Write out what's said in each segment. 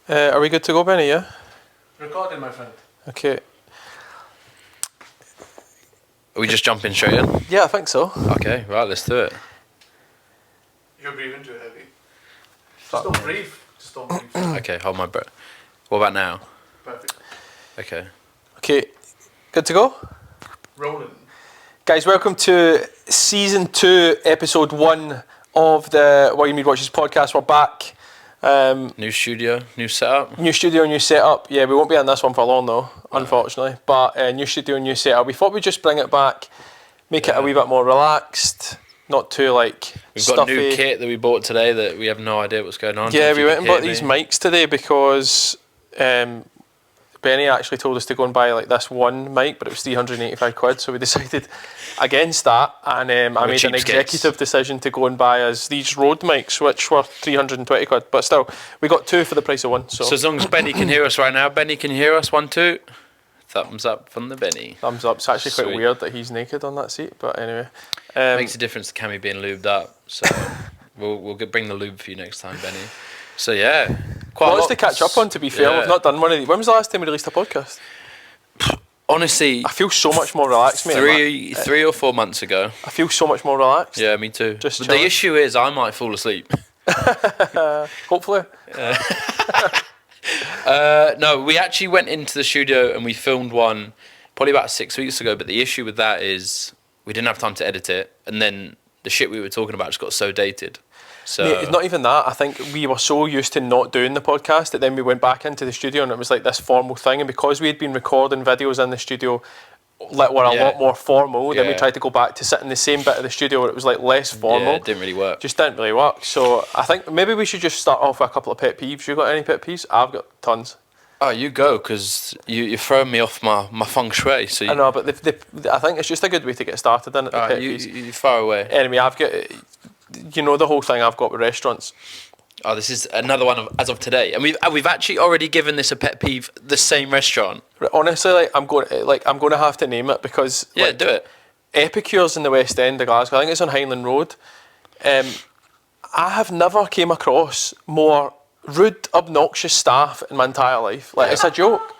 Are we good to go, Benny, yeah? Recording, my friend. Okay. Are we just jumping straight in? Yeah, I think so. Okay, right, let's do it. You're breathing too heavy. Just don't breathe. Just don't breathe. Okay, hold my breath. What about now? Perfect. Okay. Okay, good to go? Rolling. Guys, welcome to Season 2, Episode 1 of the WRW Watches podcast. We're back. New studio, new setup. New studio, new setup. Yeah, we won't be on this one for long though, unfortunately. But new studio, new setup. We thought we'd just bring it back, make it a wee bit more relaxed, not too like We've stuffy. got a new kit that we bought today that we have no idea what's going on. Yeah, we went and bought these mics today because Benny actually told us to go and buy like this one mic, but it was 385 quid, so we decided against that, and I made an executive decision to go and buy us these Rode mics, which were 320 quid, but still, we got two for the price of one. So as long as Benny can hear us right now, Benny can hear us, 1, 2. Thumbs up from the Benny. Thumbs up. It's actually quite Sweet. Weird that he's naked on that seat, but anyway. Makes a difference to Cammy being lubed up, so we'll bring the lube for you next time, Benny. So yeah, quite lots to catch up on, to be fair. Yeah. We've not done one of these. When was the last time we released a podcast? Honestly, I feel so much more relaxed, mate. 3 or 4 months ago. I feel so much more relaxed. Yeah, me too. Just but chilling. the issue is I might fall asleep. Hopefully. No, we actually went into the studio and we filmed one probably about 6 weeks ago, but the issue with that is we didn't have time to edit it, and then the shit we were talking about just got so dated. So Mate, it's not even that. I think we were so used to not doing the podcast that then we went back into the studio and it was like this formal thing, and because we had been recording videos in the studio that were a lot more formal, then we tried to go back to sit in the same bit of the studio where it was like less formal. Yeah, it didn't really work. Just didn't really work. So I think maybe we should just start off with a couple of pet peeves. You got any pet peeves? I've got tons. Oh, you go, because you're throwing me off my feng shui. So I know, but I think it's just a good way to get started in it. you far away. Anyway, I've got, you know, the whole thing I've got with restaurants. Oh, this is another one as of today, and we've actually already given this a pet peeve. The same restaurant. Honestly, I'm going to have to name it because do it. Epicures in the West End of Glasgow. I think it's on Highland Road. I have never came across more rude, obnoxious staff in my entire life. Like, it's a joke.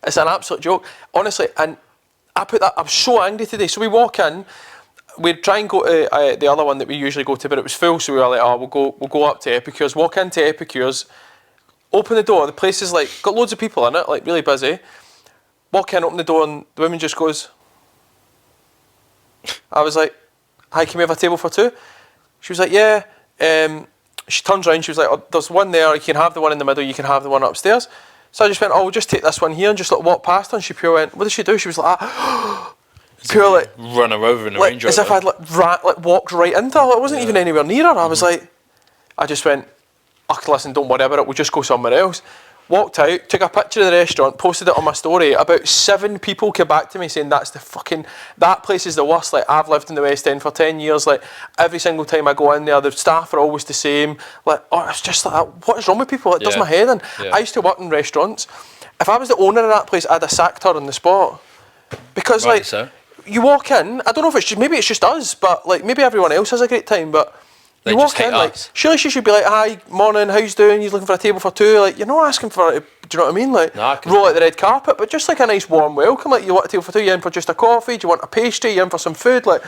It's an absolute joke. Honestly, and I'm so angry today. So we walk in. We'd try and go to the other one that we usually go to, but it was full, so we were like, we'll go up to Epicures, walk into Epicures, open the door, the place is like, got loads of people in it, like really busy, walk in, open the door, and the woman just goes, I was like, hi, can we have a table for two? She was like, yeah. She turns around, she was like, oh, there's one there, you can have the one in the middle, you can have the one upstairs. So I just went, we'll just take this one here, and just like walk past her, and she pure went, what did she do? She was like, pure like run her over in a like, Range Rover. as if I'd walked right into her. It wasn't even anywhere near her. I was like, I just went, listen, don't worry about it, we'll just go somewhere else. Walked out, took a picture of the restaurant, posted it on my story. About 7 people came back to me saying that place is the worst. Like, I've lived in the West End for 10 years. Like, every single time I go in there, the staff are always the same. Like, it's just like, what is wrong with people? It does my head in. Yeah. I used to work in restaurants. If I was the owner of that place, I'd have sacked her on the spot. Because you walk in, I don't know if maybe it's just us, but like maybe everyone else has a great time, but They you just walk in, hate like, us. surely she should be like, hi, morning, how's doing? You're looking for a table for two? Like, you're not asking for it, do you know what I mean? Like, roll out the red carpet, but just like a nice warm welcome. Like, you want a table for two, you're in for just a coffee, do you want a pastry, you're in for some food? Like,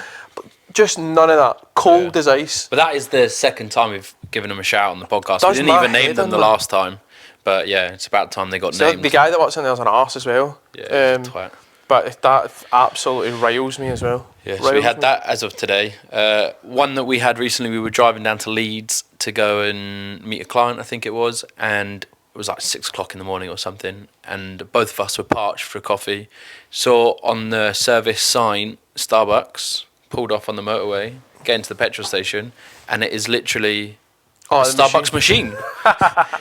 just none of that. Cold as ice. But that is the second time we've given them a shout on the podcast. We didn't even name them the last time. But yeah, it's about time they got named. The guy that works in there's an arse as well. Yeah, he's a twat. But that absolutely riles me as well. Yeah, so we had that as of today. One that we had recently, we were driving down to Leeds to go and meet a client, I think it was, and it was like 6 o'clock in the morning or something, and both of us were parched for a coffee. Saw on the service sign, Starbucks, pulled off on the motorway, get into the petrol station, and it is literally a Starbucks machine.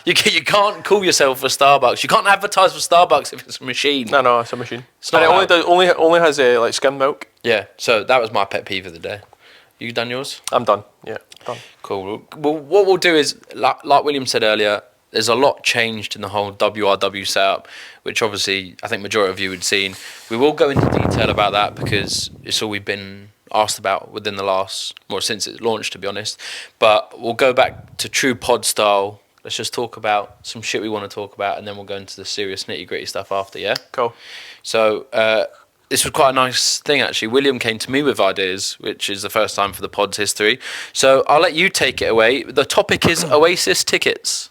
You can't call yourself a Starbucks. You can't advertise for Starbucks if it's a machine. No, it's a machine. It's And not it only has like skim milk. Yeah, so that was my pet peeve of the day. You done yours? I'm done. Yeah, done. Cool. Well, what we'll do is, like William said earlier, there's a lot changed in the whole WRW setup, which obviously I think majority of you had seen. We will go into detail about that because it's all we've been asked about within the last, since it launched, to be honest. But we'll go back to true pod style let's just talk about some shit we want to talk about, and then we'll go into the serious nitty-gritty stuff after, yeah? Cool. So, this was quite a nice thing, actually. William came to me with ideas, which is the first time for the pod's history. So, I'll let you take it away. The topic is Oasis tickets.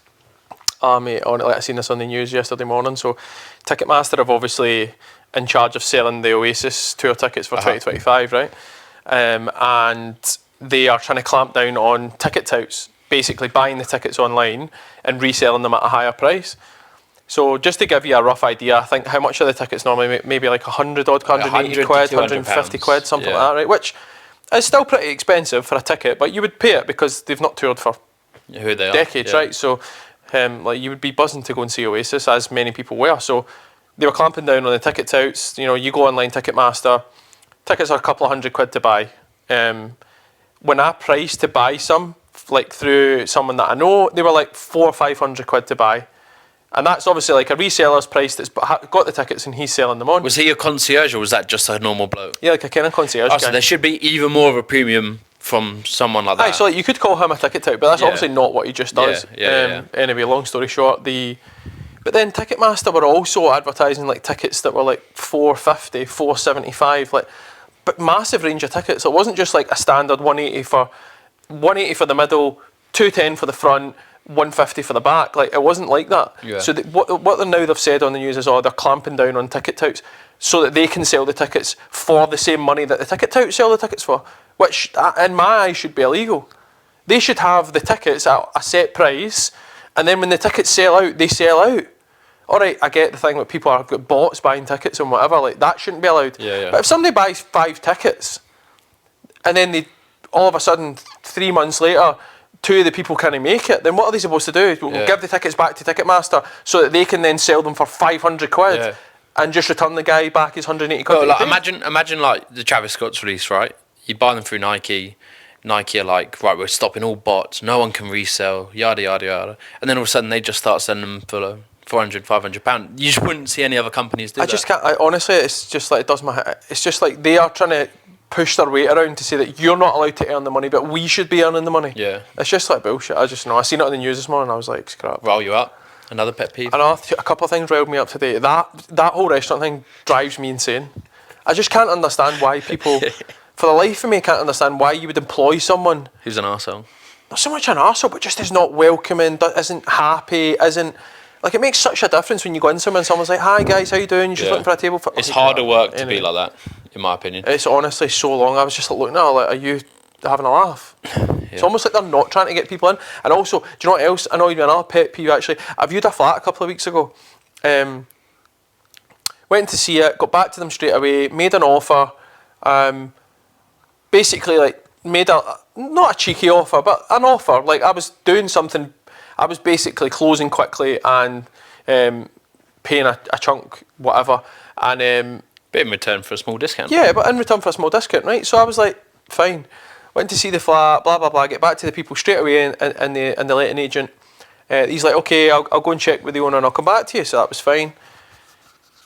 Mate, honestly, I seen this on the news yesterday morning. So, Ticketmaster have obviously in charge of selling the Oasis tour tickets for 2025, right? And they are trying to clamp down on ticket touts, basically buying the tickets online and reselling them at a higher price. So just to give you a rough idea, I think how much are the tickets normally? Maybe like 100 odd, 180 quid, 150 quid, something like that, right? Which is still pretty expensive for a ticket, but you would pay it because they've not toured for who they decades, right? So like you would be buzzing to go and see Oasis, as many people were. So they were clamping down on the ticket touts. You know, you go online, Ticketmaster, tickets are a couple of £100 to buy. When I priced to buy some, like through someone that I know, they were like £400 or £500 to buy. And that's obviously like a reseller's price that's got the tickets and he's selling them on. Was he a concierge or was that just a normal bloke? Yeah, like a kind of concierge guy. So there should be even more of a premium from someone like that. Aye, so like you could call him a ticket tout, but that's obviously not what he just does. Anyway, long story short, but then Ticketmaster were also advertising like tickets that were like £450, £475, like, but massive range of tickets. It wasn't just like a standard 180 for the middle, 210 for the front, 150 for the back. Like, it wasn't like that. Yeah. So what they've said on the news is, they're clamping down on ticket touts so that they can sell the tickets for the same money that the ticket touts sell the tickets for, which in my eyes should be illegal. They should have the tickets at a set price, and then when the tickets sell out, they sell out. Alright, I get the thing that people have got bots buying tickets and whatever, like that shouldn't be allowed. But if somebody buys 5 tickets and then they all of a sudden 3 months later 2 of the people can't make it, then what are they supposed to do? We'll give the tickets back to Ticketmaster so that they can then sell them for £500 and just return the guy back his £180. Well, like, imagine like the Travis Scott's release, right? You buy them through Nike. Nike are like, right, we're stopping all bots. No one can resell, yada, yada, yada. And then all of a sudden they just start selling them for £400, £500. You just wouldn't see any other companies do that. I just can't, honestly, it's just like, it does my head. It's just like they are trying to push their weight around to say that you're not allowed to earn the money, but we should be earning the money. Yeah. It's just like bullshit. I just know. I seen it on the news this morning and I was like, scrap. Rile you up? Another pet peeve? A couple of things riled me up today. That whole restaurant thing drives me insane. I just can't understand why people, for the life of me, I can't understand why you would employ someone who's an arsehole. Not so much an arsehole, but just is not welcoming, isn't happy, isn't... Like, it makes such a difference when you go in somewhere and someone's like, hi guys, how you doing? You're just looking for a table. It's harder work to be like that, in my opinion. It's honestly so long. I was just looking at her like, are you having a laugh? It's almost like they're not trying to get people in. And also, do you know what else annoyed me? Another pet peeve, actually. I viewed a flat a couple of weeks ago. Went to see it, got back to them straight away, made an offer. Basically, like, made not a cheeky offer, but an offer. Like, I was doing something... I was basically closing quickly and paying a chunk, whatever, and but in return for a small discount. Yeah, but in return for a small discount, right? So I was like, fine. Went to see the flat, blah blah blah. Get back to the people straight away, and the letting agent. He's like, okay, I'll go and check with the owner and I'll come back to you. So that was fine.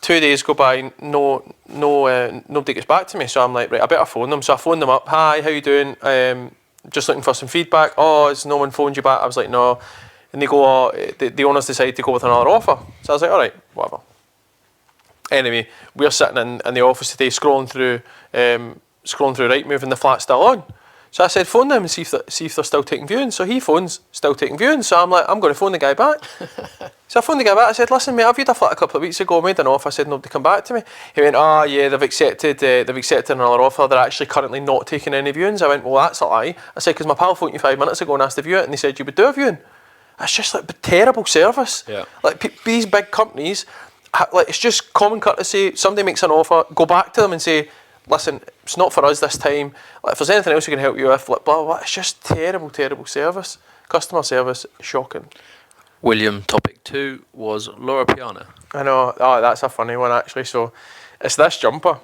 2 days go by, nobody gets back to me. So I'm like, right, I better phone them. So I phoned them up. Hi, how you doing? Just looking for some feedback. Oh, has no one phoned you back? I was like, no. And they go, the owners decided to go with another offer. So I was like, all right, whatever. Anyway, we're sitting in the office today scrolling through Rightmove and the flat's still on. So I said, phone them and see if they're still taking viewings. So he phones, still taking viewings. So I'm like, I'm going to phone the guy back. So I phoned the guy back. I said, listen, mate, I viewed a flat a couple of weeks ago, made an offer. I said, nobody come back to me. He went, yeah, they've accepted another offer. They're actually currently not taking any viewings. I went, well, that's a lie. I said, because my pal phoned you 5 minutes ago and asked to view it, and they said you would do a viewing. It's just like terrible service. Yeah. Like these big companies, like it's just common courtesy. Somebody makes an offer, go back to them and say, listen, it's not for us this time. Like, if there's anything else we can help you with, like, blah, blah, blah. It's just terrible service. Customer service, shocking. William, topic 2 was Laura Piana. I know. Oh, that's a funny one actually. So, it's this jumper.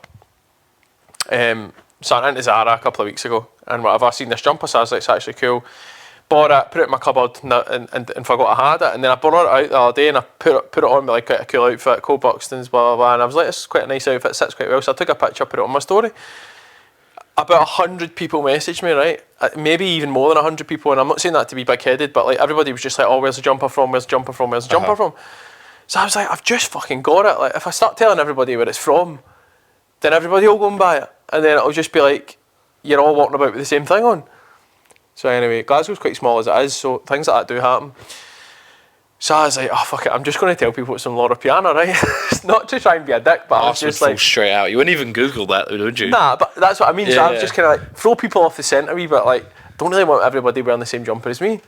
So I went into Zara a couple of weeks ago, and whatever, I seen this jumper, so I was like, it's actually cool. Bought it, put it in my cupboard, and forgot I had it. And then I brought it out the other day, and I put it on me like quite a cool outfit, Cole Buxton's, blah blah blah. And I was like, this is quite a nice outfit, sits quite well. So I took a picture, put it on my story. about 100 people messaged me, right? Maybe even more than 100 people, and I'm not saying that to be big-headed, but like everybody was just like, oh, where's the jumper from? Where's the jumper from? Where's the jumper from? So I was like, I've just fucking got it. Like, if I start telling everybody where it's from, then everybody will go and buy it, and then it'll just be like, you're all walking about with the same thing on. So anyway, Glasgow's quite small as it is, so things like that do happen. So I was like, oh fuck it, I'm just going to tell people it's some Loro Piana, right? It's not to try and be a dick, but I was just like... straight out. You wouldn't even Google that, would you? Nah, but that's what I mean. So I was just kind of like, throw people off the scent a wee bit, like, don't really want everybody wearing the same jumper as me.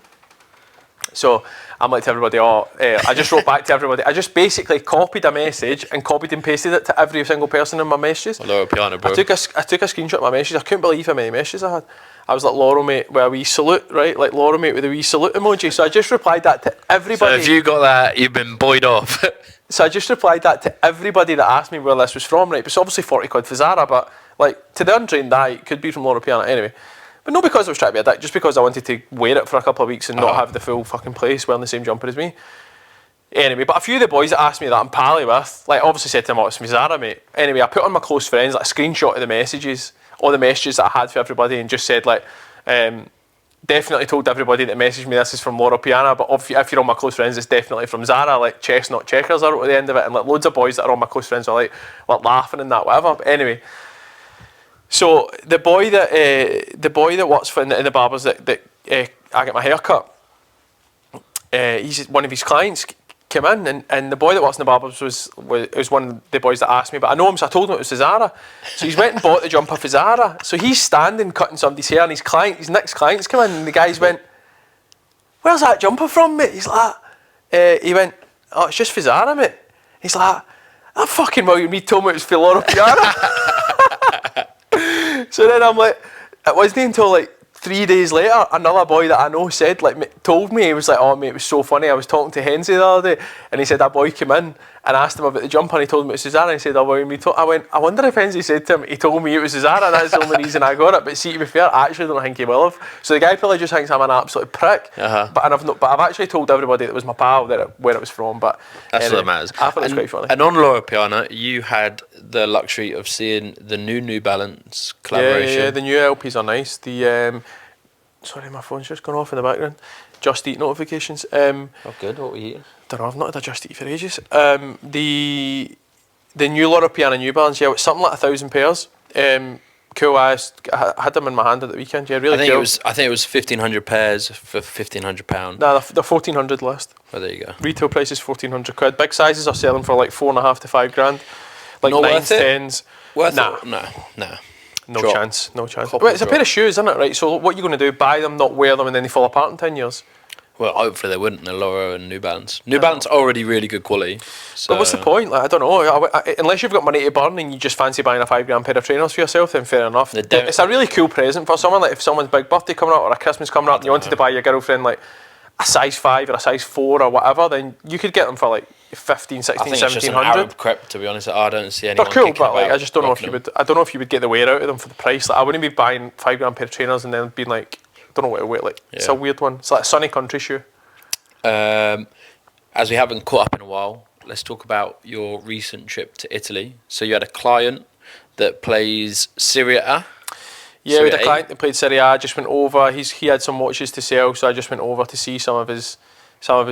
So I'm like to everybody, I just wrote back to everybody. I just basically copied a message and copied and pasted it to every single person in my messages. Loro Piana, bro. I took a screenshot of my messages. I couldn't believe how many messages I had. I was like, Laurel mate with a wee salute, right? Like Laurel mate with a wee salute emoji. So I just replied that to everybody. So if you got that, you've been buoyed off. So I just replied that to everybody that asked me where this was from, right? But it's obviously 40 quid for Zara, but like to the untrained eye, it could be from Loro Piana anyway. But not because I was trying to be a dick, just because I wanted to wear it for a couple of weeks and not have the full fucking place wearing the same jumper as me. Anyway, but a few of the boys that asked me that I'm pally with, like obviously said to them, oh, it's from Zara, mate. Anyway, I put on my close friends like a screenshot of the messages, all the messages that I had for everybody, and just said like, definitely told everybody that messaged me this is from Loro Piana, but if you're on my close friends, it's definitely from Zara, like chestnut checkers I wrote at the end of it, and like loads of boys that are on my close friends are like laughing and that, whatever. But anyway, so the boy that works in the barbers that I get my hair cut, he's one of his clients came in, and the boy that works in the barbers was one of the boys that asked me, but I know him, so I told him it was Zara. So he's went and bought the jumper for Zara. So he's standing cutting somebody's hair, and his next clients come in, and the guys went, where's that jumper from, mate? He's like, he went, oh, it's just for Zara, mate. He's like, that fucking William Reid told me it was for Loro Piana. So then I'm like, it wasn't until like 3 days later, another boy that I know said, told me, he was like, oh mate, it was so funny, I was talking to Henzy the other day, and he said that boy came in and asked him about the jumper, and he told me it was Susanna, and he said, oh William, I went, I wonder if Henzy said to him, he told me it was Susanna, and that's the only reason I got it. But see, to be fair, I actually don't think he will have. So the guy probably just thinks I'm an absolute prick, but I've actually told everybody that it was my pal where it was from, but that's anyway, what matters. I thought it was quite funny. And on Loro Piana, you had the luxury of seeing the New Balance collaboration. Yeah, the new LPs are nice. The sorry, my phone's just gone off in the background. Just Eat notifications. Oh, good. What were you eating? Don't know. I've not had a Just Eat for ages. The new Loro Piana New Balance. Yeah, it's something like 1,000 pairs. Cool. I had them in my hand at the weekend. Yeah, really cool. I think it was 1,500 pairs for £1,500. Nah, the 1,400 list. Oh, there you go. Retail price is 1,400 quid. Big sizes are selling for like 4.5 to 5 grand. Like not 9s, worth it? 10s. Worth nah. it? No. No Drop. chance. Copy Well, it's a drop. pair of shoes, isn't it? Right. So what are you going to do? Buy them, not wear them, and then they fall apart in 10 years? Well, hopefully they wouldn't. They're Loro and New Balance. New Balance are already really good quality. So. But what's the point? Like, I don't know. Unless you've got money to burn and you just fancy buying a 5 grand pair of trainers for yourself, then fair enough. It's a really cool present for someone. Like if someone's big birthday coming up or a Christmas coming up and you wanted to buy your girlfriend like a size 5 or a size 4 or whatever, then you could get them for like 15, 16, I think it's just an 1700. Arab crepe, to be honest. I don't see anyone. They're cool, but like about I just don't know if you rocking would. I don't know if you would get the wear out of them for the price. Like I wouldn't be buying 5 grand pair of trainers and then being like, don't know what to wear. Like it's a weird one. It's like a sunny country shoe. As we haven't caught up in a while, let's talk about your recent trip to Italy. So you had a client that plays Serie A. Yeah, we had a client that played Serie A. I just went over. He had some watches to sell, so I just went over to see some of his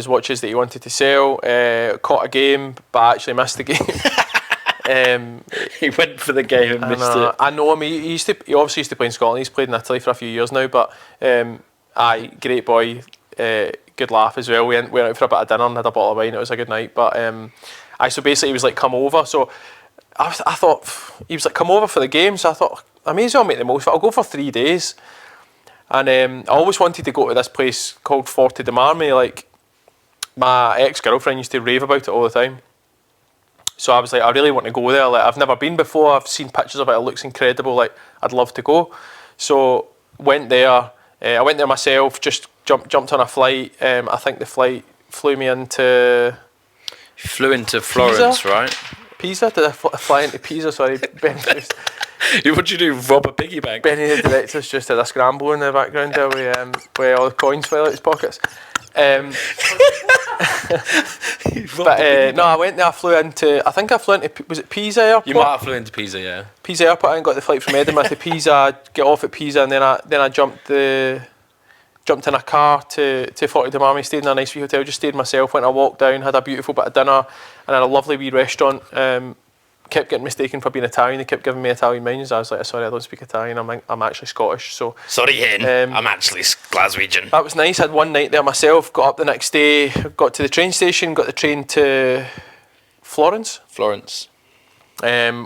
watches that he wanted to sell. Caught a game, but actually missed the game. He went for the game and missed it. I know him. He obviously used to play in Scotland. He's played in Italy for a few years now, but great boy. Good laugh as well. We went out for a bit of dinner and had a bottle of wine. It was a good night. But so basically he was like, come over. So I thought he was like, come over for the game. So I thought I may as well make the most of it. I'll go for 3 days. And I always wanted to go to this place called Forte de Marmi. Like my ex-girlfriend used to rave about it all the time. So I was like, I really want to go there. Like I've never been before. I've seen pictures of it. It looks incredible. Like I'd love to go. So went there. I went there myself. Just jumped on a flight. I think the flight flew me into. You flew into Florence, Pisa? right? Pisa? Did I fly into Pisa? Sorry, Benny. What'd you do? Rob a piggy bank? Benny, the director's just had a scramble in the background there with all the coins fell out his pockets. But no, I went there. I flew into. Was it Pisa Airport? You might have flew into Pisa, yeah. Pisa Airport. I got the flight from Edinburgh to Pisa. Get off at Pisa, and then I jumped in a car to Forte dei Marmi. Stayed in a nice wee hotel. Just stayed myself. Went a walk down. Had a beautiful bit of dinner, and had a lovely wee restaurant. Kept getting mistaken for being Italian. They kept giving me Italian menus. I was like, sorry, I don't speak Italian. I'm actually Scottish. So sorry, Hen. I'm actually Glaswegian. That was nice. I had one night there myself. Got up the next day. Got to the train station. Got the train to Florence,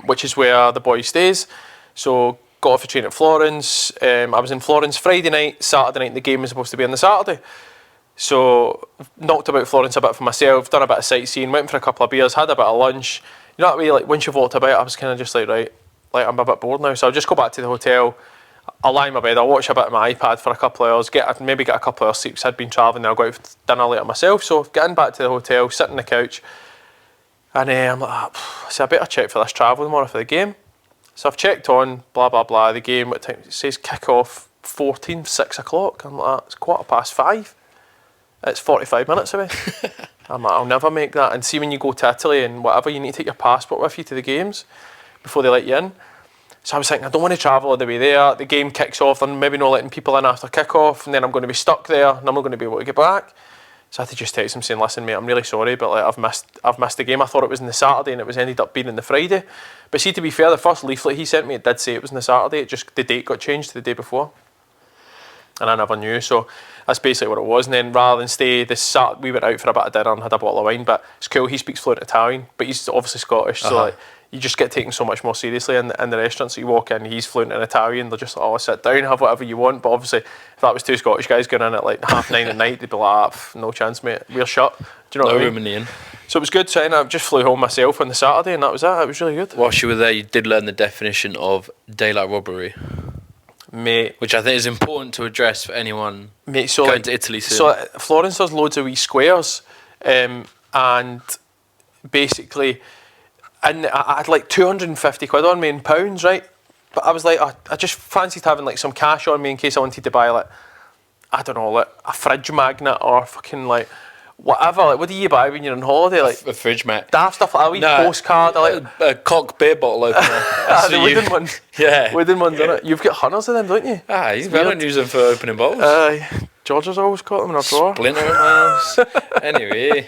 which is where the boy stays. So got off the train at Florence. I was in Florence Friday night. Saturday night the game was supposed to be on the Saturday. So knocked about Florence a bit for myself. Done a bit of sightseeing. Went for a couple of beers. Had a bit of lunch. You know that way, like once you've walked about, I was kind of just like, right, like I'm a bit bored now, so I'll just go back to the hotel. I'll lie in my bed. I'll watch a bit of my iPad for a couple of hours. Maybe get a couple of hours sleep. I'd been travelling. Then I'll go out for dinner later myself. So getting back to the hotel, sitting on the couch, and I'm like, so I better check for this travel tomorrow for the game. So I've checked on blah blah blah the game. What time? It says kick off 6 o'clock. I'm like, it's 5:15. It's 45 minutes away. I'm like, I'll never make that. And see, when you go to Italy and whatever, you need to take your passport with you to the games before they let you in. So I was thinking, I don't want to travel all the way there. The game kicks off and maybe not letting people in after kick-off, and then I'm going to be stuck there and I'm not going to be able to get back. So I had to just text him saying, listen mate, I'm really sorry, but like I've missed the game. I thought it was on the Saturday and it was ended up being on the Friday. But see, to be fair, the first leaflet he sent me, it did say it was on the Saturday. It just, the date got changed to the day before. And I never knew, so that's basically what it was. And then rather than stay this Saturday, we went out for a bit of dinner and had a bottle of wine. But it's cool, he speaks fluent Italian, but he's obviously Scottish, so like, you just get taken so much more seriously in the restaurant. So you walk in, he's fluent in Italian, they're just like, oh, sit down, have whatever you want. But obviously, if that was two Scottish guys going in at like 9:30 at night, they'd be like, no chance mate, we're shut. Do you know what I mean? No room in the inn. So it was good, so I just flew home myself on the Saturday and that was it. It was really good. Whilst you were there, you did learn the definition of daylight robbery. Mate, which I think is important to address for anyone going to Italy soon. So Florence has loads of wee squares, and basically, and I had like 250 quid on me in pounds, right? But I was like, I just fancied having like some cash on me in case I wanted to buy like, I don't know, like a fridge magnet or fucking like whatever. Like, what do you buy when you're on holiday? Like a fridge magnet. Daft stuff like a wee postcard. Like a cock beer bottle opener. The wooden ones. Yeah. Wooden ones, innit? You've got hundreds of them, don't you? I don't use them for opening bottles. George has always got them in a drawer. Splinter in my house. Anyway.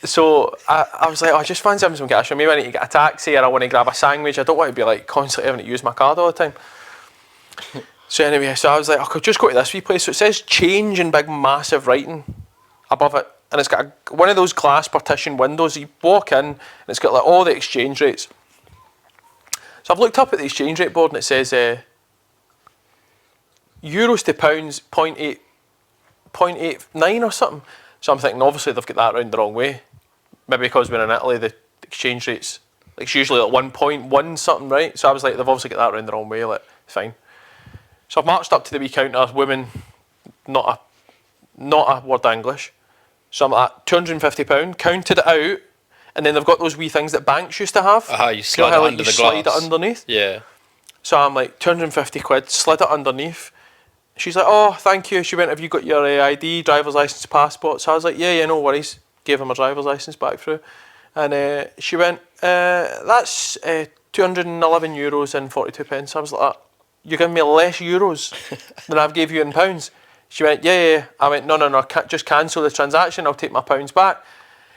So I was like, I just fancy having some cash. Maybe I need to get a taxi or I want to grab a sandwich. I don't want to be like constantly having to use my card all the time. So anyway, so I was like, I could just go to this wee place. So it says change in big massive writing above it. And it's got one of those glass partition windows. You walk in and it's got like all the exchange rates. So I've looked up at the exchange rate board and it says euros to pounds 0.89 or something. So I'm thinking obviously they've got that round the wrong way. Maybe because we're in Italy, the exchange rates, like, it's usually like 1.1 something, right? So I was like, they've obviously got that round the wrong way, like, fine. So I've marched up to the wee counter, woman, not a word English. So I'm like, £250, counted it out, and then they've got those wee things that banks used to have. You slide it under the glass. Slide it underneath. Yeah. So I'm like, 250 quid, slid it underneath. She's like, oh, thank you. She went, have you got your ID, driver's licence, passport? So I was like, yeah, no worries. Gave her my driver's licence back through. And she went, that's €211 and 42 pence. I was like, you're giving me less euros than I've gave you in pounds. She went, yeah. I went, no, just cancel the transaction. I'll take my pounds back.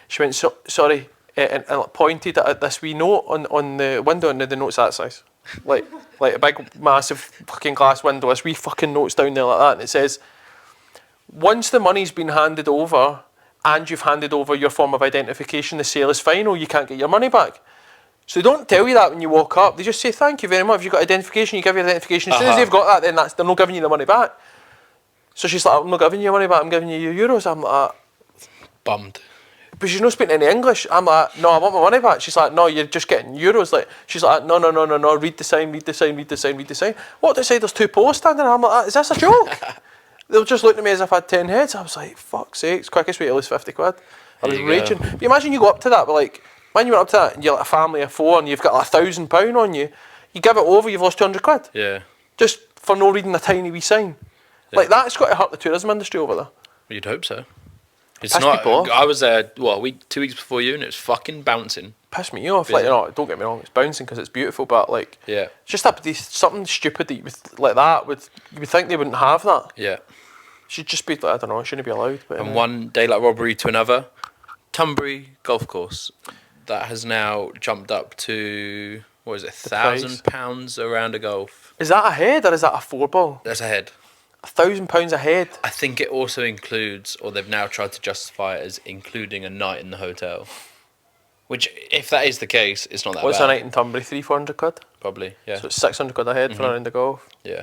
She went, sorry, and pointed at this wee note on the window, and the note's that size. Like a big, massive fucking glass window. This wee fucking note's down there like that, and it says, once the money's been handed over and you've handed over your form of identification, the sale is final. You can't get your money back. So they don't tell you that when you walk up. They just say, thank you very much. If you've got identification, you give your identification. As soon as they've got that, then they're not giving you the money back. So she's like, I'm not giving you your money back, I'm giving you your euros. I'm like, bummed. But she's not speaking any English. I'm like, no, I want my money back. She's like, no, you're just getting euros. Like, she's like, no, read the sign. What, they say there's two posts standing there? I'm like, is this a joke? They were just looking at me as if I had 10 heads. I was like, fuck's sake, it's quickest way to lose 50 quid. I was raging. But imagine you go up to that, but like, when you went up to that and you're like a family of four and you've got like £1,000 on you, you give it over, you've lost 200 quid. Yeah. Just for no reading a tiny wee sign. Yeah. Like, that's got to hurt the tourism industry over there. You'd hope so. It's Piss not. people off. I was there, 2 weeks before you, and it's fucking bouncing. Piss me off. Yeah. Like, you know, don't get me wrong, it's bouncing because it's beautiful, but like, Yeah. it's just something stupid that you would, like that you would think they wouldn't have that. Yeah. It should just be like, I don't know, it shouldn't be allowed. But And one daylight robbery to another, Tunbury Golf Course, that has now jumped up to what is it, £1,000 a round of golf. Is that a head or is that a 4-ball? That's a head. £1,000 a head. I think it also includes, or they've now tried to justify it as including a night in the hotel. Which, if that is the case, it's not that What's bad. a night in Tunbury? 300-400 quid? Probably, yeah. So it's 600 quid a head for a round of golf. Yeah.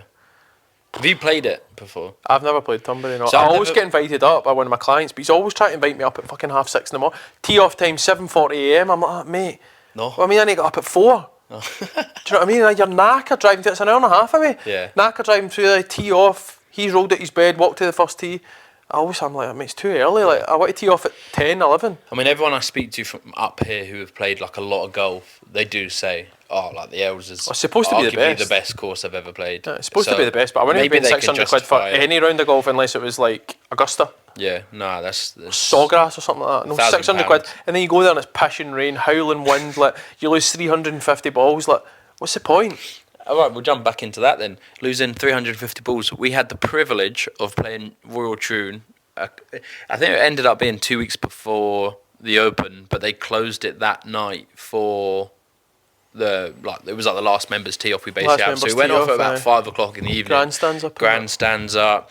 Have you played it before? I've never played Tunbury. No. So I I've always never- get invited up by one of my clients, but he's always trying to invite me up at fucking 6:30 in the morning. Tee off time 7:40 AM. I'm like, mate. No. Well, I mean, I need to get up at 4. Do you know what I mean? Like, you're knackered driving to it's an hour and a half away. Yeah. Knackered driving through the tee off. He's rolled out his bed, walked to the first tee. I'm like, mate, it's too early. Like, I want to tee off at 10, 11. I mean, everyone I speak to from up here who have played like a lot of golf, they do say, like the Elves is It's supposed to be the arguably best. the best course I've ever played. Yeah, it's supposed to be the best, but I wouldn't maybe have they paid can 600 quid for justify it. any round of golf unless it was like Augusta. Yeah, nah, that's Sawgrass or something like that. No, 600 quid. And then you go there and it's pissing rain, howling wind, like you lose 350 balls. Like, what's the point? All right, we'll jump back into that then. Losing 350 balls. We had the privilege of playing Royal Troon. I think it ended up being 2 weeks before the Open, but they closed it that night for it was like the last members tee off we basically Last had. So we members went tee off at off, about 5 o'clock in the evening. Grandstands up. Grandstands up.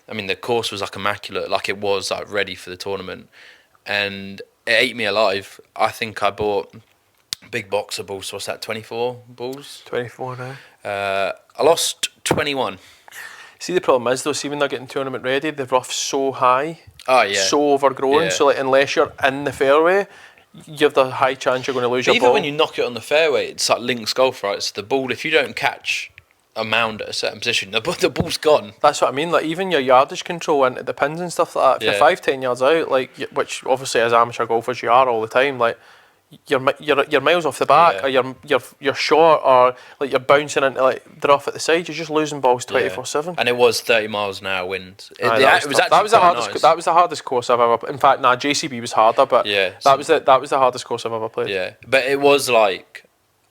I mean, the course was like immaculate, like it was like ready for the tournament, and it ate me alive. I think I bought a big box of balls. So what's that? 24 balls. 24 now. I lost 21. See, the problem is though, see when they're getting tournament ready, the rough's so high, Oh yeah. so overgrown. Yeah. So like, unless you're in the fairway, you have the high chance you're going to lose But your even ball. when you knock it on the fairway, it's like links golf, right? So the ball, if you don't catch a mound at a certain position, the ball's gone. That's what I mean. Like even your yardage control into the pins and stuff like that. If Yeah. you're 5-10 yards out, like which obviously as amateur golfers you are all the time, like you're miles off the back, Yeah. or you're short, or like you're bouncing into like the rough at the side. You're just losing balls 24/7. And it was 30 miles an hour wind. Aye, It was tough. actually that was the quite hardest. nice. That was the hardest course I've ever. In fact, JCB was harder, but Yeah, that was the hardest course I've ever played. Yeah, but it was like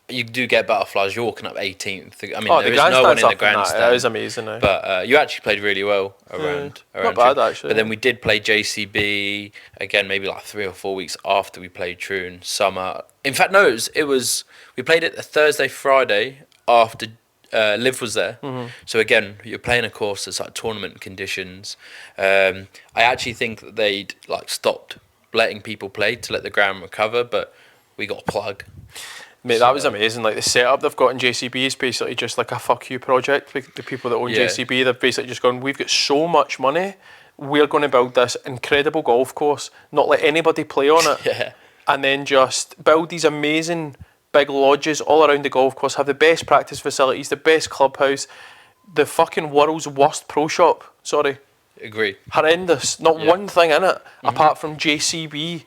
you do get butterflies. You're walking up 18th. I mean, Oh, there the is no one grandstand's in the up and that. grandstand. It is amazing. Now. But you actually played really well around. Not bad, actually. But then we did play JCB again, maybe like 3 or 4 weeks after we played Troon summer. In fact, no, it was we played it the Thursday, Friday after Liv was there. Mm-hmm. So again, you're playing a course that's like tournament conditions. I actually think that they'd like stopped letting people play to let the ground recover, but we got a plug. Mate, that was amazing. Like the setup they've got in JCB is basically just like a fuck you project. Like the people that own Yeah. JCB, they've basically just gone, we've got so much money, we're going to build this incredible golf course, not let anybody play on it, Yeah. and then just build these amazing big lodges all around the golf course, have the best practice facilities, the best clubhouse, the fucking world's worst pro shop. Sorry. Agree. Horrendous. Not Yeah. one thing in it apart from JCB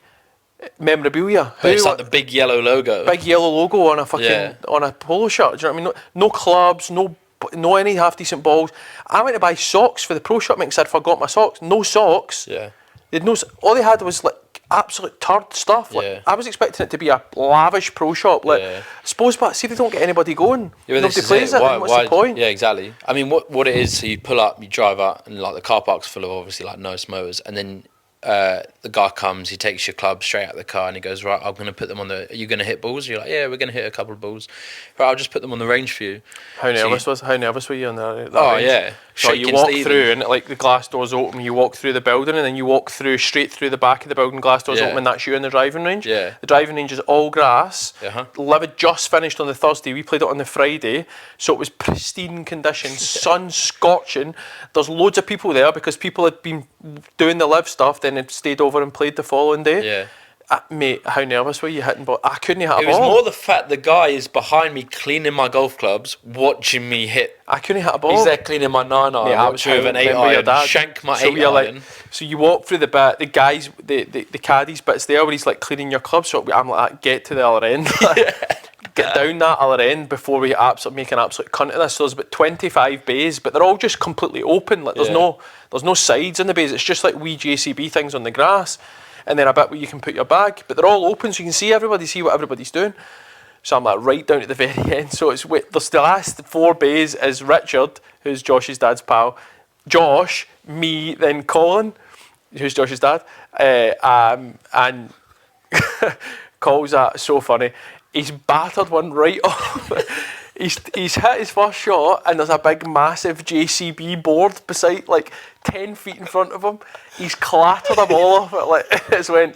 memorabilia. But it's like the big yellow logo. Big yellow logo on a fucking Yeah. on a polo shirt. Do you know what I mean? No clubs, no any half decent balls. I went to buy socks for the pro shop mix. I'd forgot my socks. No socks. Yeah. They'd no. All they had was like absolute turd stuff. Like Yeah. I was expecting it to be a lavish pro shop. Like Yeah. I suppose, but see, they don't get anybody going. Yeah, but Nobody this is plays it. Why, then what's the point? Yeah, exactly. I mean, what it is, so you pull up, you drive up, and like the car park's full of obviously like no smokers, and then the guy comes, he takes your club straight out of the car, and he goes, right, I'm going to put them on the. Are you going to hit balls? You're like, yeah, we're going to hit a couple of balls. Right, I'll just put them on the range for you. How So nervous were you on that? Oh range? yeah. So you Shaking walk Stephen. through and like the glass doors open, you walk through the building and then you walk through straight through the back of the building, glass doors Yeah. open, and that's you in the driving range. Yeah. The driving range is all grass. Uh-huh. Liv had just finished on the Thursday, we played it on the Friday, so it was pristine conditions, sun scorching. There's loads of people there because people had been doing the Liv stuff, then had stayed over and played the following day. Yeah. Mate, how nervous were you hitting ball? I couldn't hit a It ball. was more the fact the guy is behind me cleaning my golf clubs, watching me hit. I couldn't hit a ball. He's there cleaning my 9 iron, Yeah, I was watching with an 8 remember your iron, dad. shank my So 8 you're iron. like, so you walk through the bit, the guys, the caddies bits there where he's like cleaning your club. So I'm like, get to the other end. get down that other end before we make an absolute cunt of this. So there's about 25 bays, but they're all just completely open. Like there's no sides in the bays. It's just like wee JCB things on the grass, and then a bit where you can put your bag. But they're all open, so you can see what everybody's doing. So I'm like right down at the very end. So there's the last 4 bays is Richard, who's Josh's dad's pal, Josh, me, then Colin, who's Josh's dad, and Cole's that so funny. He's battered one right off. He's hit his first shot, and there's a big, massive JCB board beside, like 10 feet in front of him. He's clattered a ball off it, like it's went,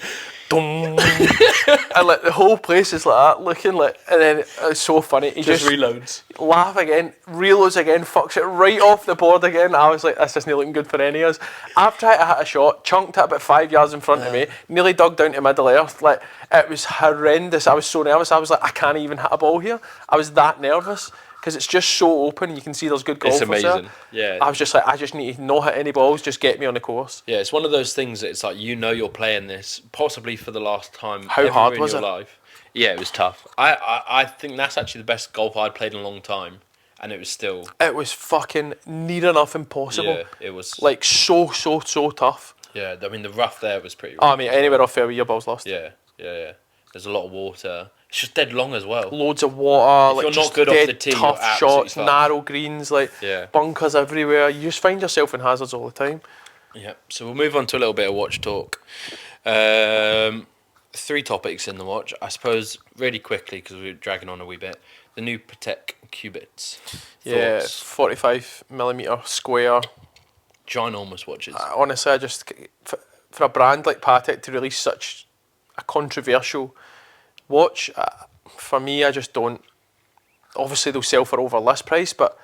dum, and like the whole place is like that, looking like, and then it's so funny. He just reloads, laugh again, reloads again, fucks it right off the board again. I was like, this isn't looking good for any of us. I've tried to hit a shot, chunked it about 5 yards in front of me, nearly dug down to middle earth. Like it was horrendous. I was so nervous. I was like, I can't even hit a ball here. I was that nervous because it's just so open. You can see there's good golfers there. It's amazing. Yeah. I was just like, I just need to not hit any balls. Just get me on the course. Yeah, it's one of those things that it's like you're playing this possibly for the last time. How hard was in your life. Yeah, it was tough. I think that's actually the best golf I'd played in a long time, and it was still. It was fucking near enough impossible. Yeah, it was like so tough. Yeah, I mean the rough there was pretty rough. Oh, I mean anywhere off fairway, your ball's lost. Yeah. There's a lot of water. It's just dead long as well. Loads of water, if like you're just not good dead off the tee, tough shots, narrow greens, like bunkers everywhere. You just find yourself in hazards all the time. Yeah. So we'll move on to a little bit of watch talk. 3 topics in the watch, I suppose, really quickly because we're dragging on a wee bit. The new Patek Cubits. Yeah, 45mm square. Ginormous watches. Honestly, I just for a brand like Patek to release such a controversial watch, for me, I just don't. Obviously, they'll sell for over list price, but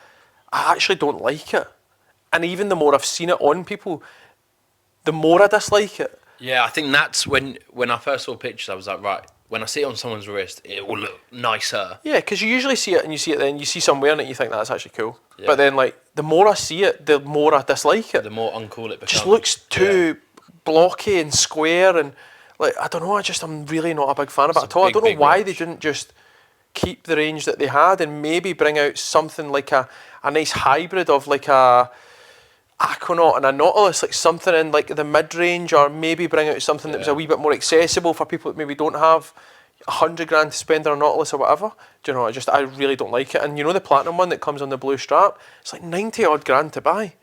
I actually don't like it. And even the more I've seen it on people, the more I dislike it. Yeah, I think that's when I first saw pictures, I was like, right, when I see it on someone's wrist, it will look nicer. Yeah, because you usually see it and you see it then, you see someone wearing it and you think that's actually cool. Yeah. But then, like, the more I see it, the more I dislike it. The more uncool it becomes. Just looks too blocky and square and, like, I don't know, I'm really not a big fan of it at all. I don't know why they didn't just keep the range that they had and maybe bring out something like a nice hybrid of like a Aquanaut and a Nautilus, like something in like the mid-range, or maybe bring out something that was a wee bit more accessible for people that maybe don't have $100,000 to spend on a Nautilus or whatever. Do you know, I really don't like it. And you know the platinum one that comes on the blue strap, it's like 90 odd grand to buy.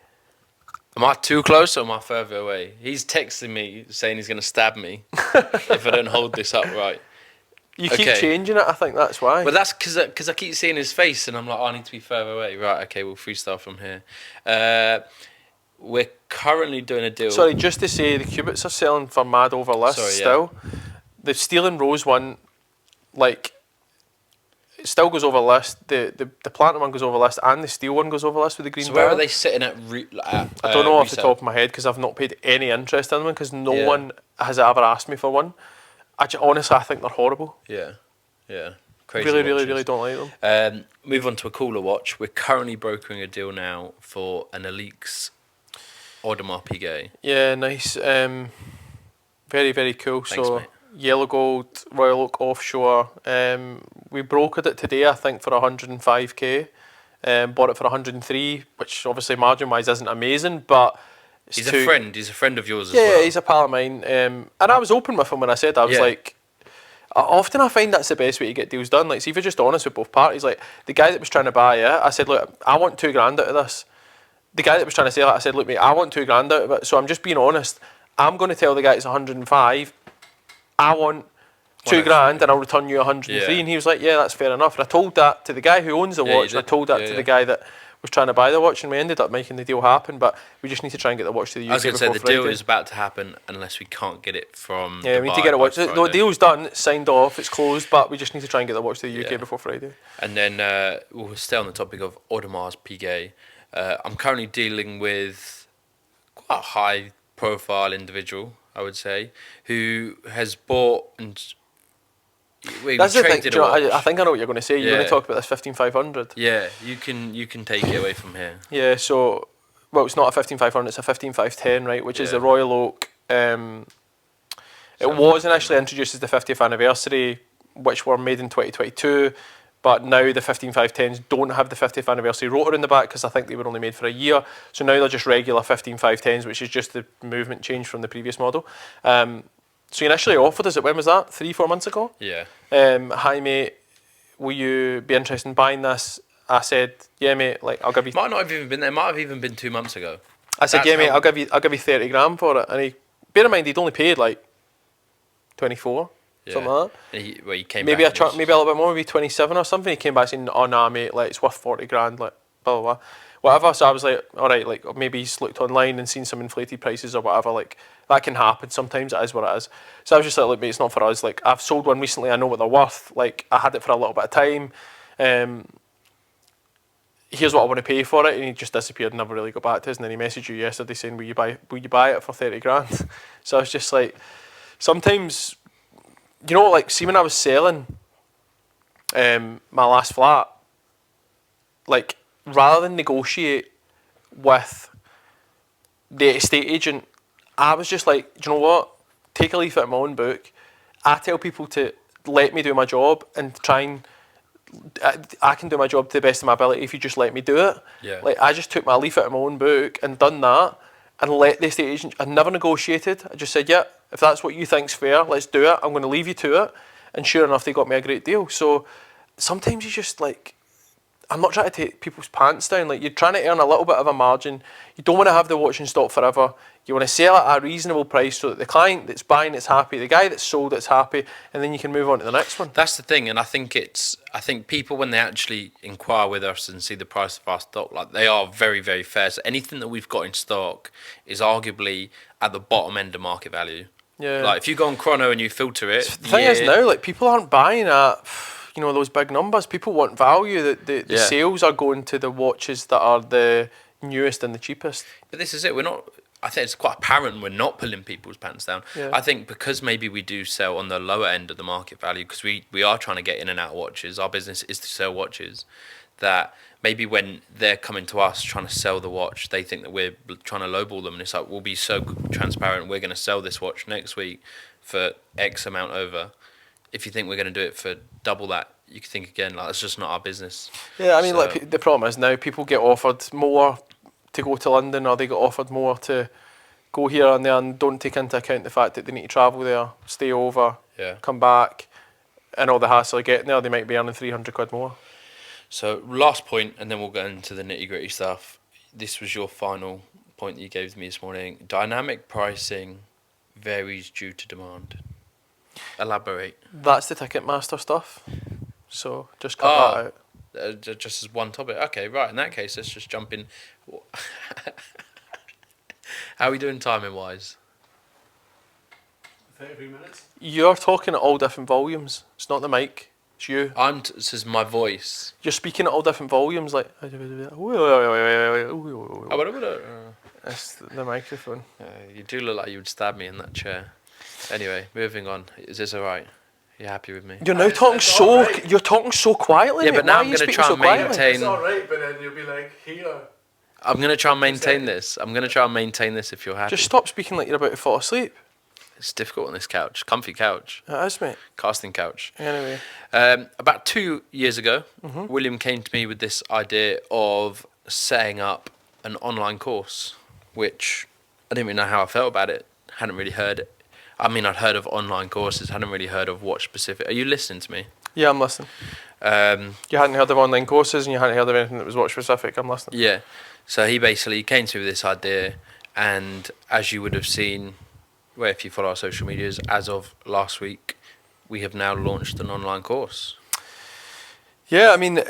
Am I too close or am I further away? He's texting me saying he's going to stab me if I don't hold this up right. You keep changing it, I think that's why. Well, that's because I keep seeing his face and I'm like, I need to be further away. Right, okay, we'll freestyle from here. We're currently doing a deal. Sorry, just to say, the Cubits are selling for mad over list still. The Steel and Rose one, like, it still goes over list. The Platinum one goes over list, and the Steel one goes over list with the green band. Where are they sitting at? I don't know off the top of my head because I've not paid any interest in them because no one has ever asked me for one. Honestly, I think they're horrible. Yeah. Crazy really don't like them. Move on to a cooler watch. We're currently brokering a deal now for an Audemars Piguet. Yeah, nice. Very, very cool. Thanks, so mate. Yellow gold, Royal Oak offshore. We brokered it today, I think, for 105k. Bought it for 103, which obviously margin-wise isn't amazing, but he's a friend. He's a friend of yours as well. Yeah, he's a pal of mine. And I was open with him when I said that. I was like, often I find that's the best way to get deals done. Like, see if you're just honest with both parties. Like, the guy that was trying to buy it, I said, look, I want $2,000 out of this. The guy that was trying to sell it, I said, look, mate, I want $2,000 out of it. So I'm just being honest. I'm going to tell the guy it's 105. I want $2,000 and I'll return you 103. Yeah. And he was like, yeah, that's fair enough. And I told that to the guy who owns the watch, and I told that to the guy that was trying to buy the watch, and we ended up making the deal happen. But we just need to try and get the watch to the UK. I was going to say, the Friday. deal is about to happen unless we can't get it from we need to get a watch. The deal's done, it's signed off, it's closed, but we just need to try and get the watch to the UK before Friday. And then we'll stay on the topic of Audemars Piguet. I'm currently dealing with quite a high profile individual, I would say, who has bought and that's the thing. Do you know, I think I know what you're going to say. You're going to talk about this 15500. Yeah, you can take it away from here. Yeah, so it's not a 15500, it's a 15510, right? Which is the Royal Oak. It was initially introduced as the 50th anniversary, which were made in 2022. but now the 15510s don't have the 50th anniversary rotor in the back because I think they were only made for a year. So now they're just regular 15510s, which is just the movement change from the previous model. So you initially offered us it, when was that? 3-4 months ago? Yeah. Hi mate, will you be interested in buying this? I said, yeah mate, like I'll give you... Might not have even been there. Might have even been 2 months ago. I said, yeah mate, I'll give you 30 grand for it. And he, bear in mind, he'd only paid like 24, something like that. And he came maybe back. Maybe a little bit more, maybe 27 or something. He came back saying, oh nah mate, like it's worth 40 grand, like blah blah blah. Whatever. So I was like, alright, like maybe he's looked online and seen some inflated prices or whatever, like that can happen sometimes, it is what it is. So I was just like, look mate, it's not for us. Like I've sold one recently, I know what they're worth, like I had it for a little bit of time. Here's what I want to pay for it, and he just disappeared and never really got back to us. And then he messaged you yesterday saying, will you buy it for 30 grand? So I was just like, sometimes, you know, like see when I was selling my last flat, like rather than negotiate with the estate agent, I was just like, do you know what? Take a leaf out of my own book. I tell people to let me do my job and try and I can do my job to the best of my ability if you just let me do it. Yeah. Like I just took my leaf out of my own book and done that and let the estate agent, I never negotiated. I just said, yeah, if that's what you think's fair, let's do it. I'm going to leave you to it. And sure enough, they got me a great deal. So sometimes you just like, I'm not trying to take people's pants down. Like you're trying to earn a little bit of a margin. You don't want to have the watch in stock forever. You want to sell it at a reasonable price so that the client that's buying it's happy, the guy that's sold it's happy, and then you can move on to the next one. That's the thing, and I think people when they actually inquire with us and see the price of our stock, like they are very, very fair. So anything that we've got in stock is arguably at the bottom end of market value. Yeah. Like if you go on Chrono and you filter it, The thing is now, like people aren't buying at, you know, those big numbers. People want value. The sales are going to the watches that are the newest and the cheapest. But this is it. I think it's quite apparent we're not pulling people's pants down. Yeah. I think because maybe we do sell on the lower end of the market value because we are trying to get in and out of watches. Our business is to sell watches. That maybe when they're coming to us trying to sell the watch, they think that we're trying to lowball them. And it's like, we'll be so transparent. We're going to sell this watch next week for X amount over. If you think we're going to do it for double that, you can think again, like, it's just not our business. Yeah, I mean, like the problem is now people get offered more to go to London, or they get offered more to go here and there, and don't take into account the fact that they need to travel there, stay over, come back, and all the hassle of getting there. They might be earning 300 quid more. So last point, and then we'll go into the nitty gritty stuff. This was your final point that you gave me this morning. Dynamic pricing varies due to demand. Elaborate. That's the Ticketmaster stuff. So just cut that out. Just as one topic. Okay, right. In that case, let's just jump in. How are we doing timing wise? 33 minutes. You're talking at all different volumes. It's not the mic. It's you. This is my voice. You're speaking at all different volumes, like. It's the microphone. You do look like you would stab me in that chair. Anyway, moving on. Is this alright? You happy with me? You're now talking so. Right. You're talking so quietly. Yeah, mate. but now Why I'm going to try and maintain. It's alright, but then you'll be like, here. I'm going to try and maintain this. If you're happy. Just stop speaking like you're about to fall asleep. It's difficult on this couch. Comfy couch. It is, mate. Casting couch. Anyway. About 2 years ago, William came to me with this idea of setting up an online course, which I didn't really know how I felt about it. Hadn't really heard it. I mean, I'd heard of online courses, hadn't really heard of watch specific. Are you listening to me? Yeah, I'm listening. You hadn't heard of online courses and you hadn't heard of anything that was watch specific. I'm listening. Yeah. So he basically came to me with this idea, and as you would have seen, well, if you follow our social medias, as of last week, we have now launched an online course. Yeah, I mean, I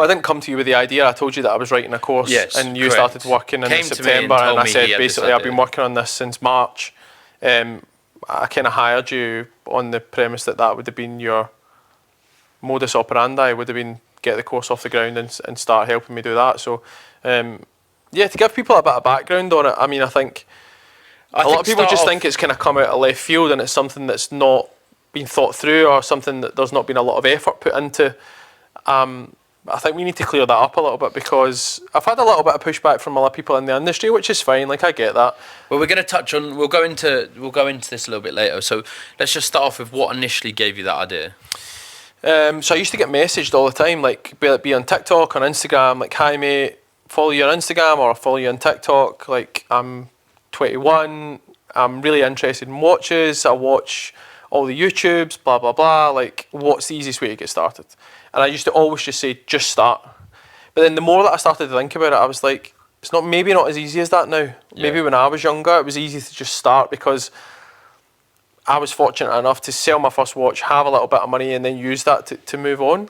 didn't come to you with the idea. I told you that I was writing a course, and you started working in September, and I said basically I've been working on this since March. I kind of hired you on the premise that would have been your modus operandi, would have been get the course off the ground and start helping me do that. So, to give people a bit of background on it, I mean, I think a lot of people just think it's kind of come out of left field and it's something that's not been thought through or something that there's not been a lot of effort put into. I think we need to clear that up a little bit because I've had a little bit of pushback from a lot of people in the industry, which is fine. Like, I get that. Well, we're going to touch on. We'll go into this a little bit later. So let's just start off with what initially gave you that idea. So I used to get messaged all the time, like be on TikTok, on Instagram, like, hi mate, follow you on Instagram or follow you on TikTok. Like, I'm 21, I'm really interested in watches, I watch all the YouTubes, blah blah blah. Like, what's the easiest way to get started? And I used to always just say, just start. But then the more that I started to think about it, I was like, it's maybe not as easy as that now. Yeah. Maybe when I was younger, it was easy to just start because I was fortunate enough to sell my first watch, have a little bit of money, and then use that to move on.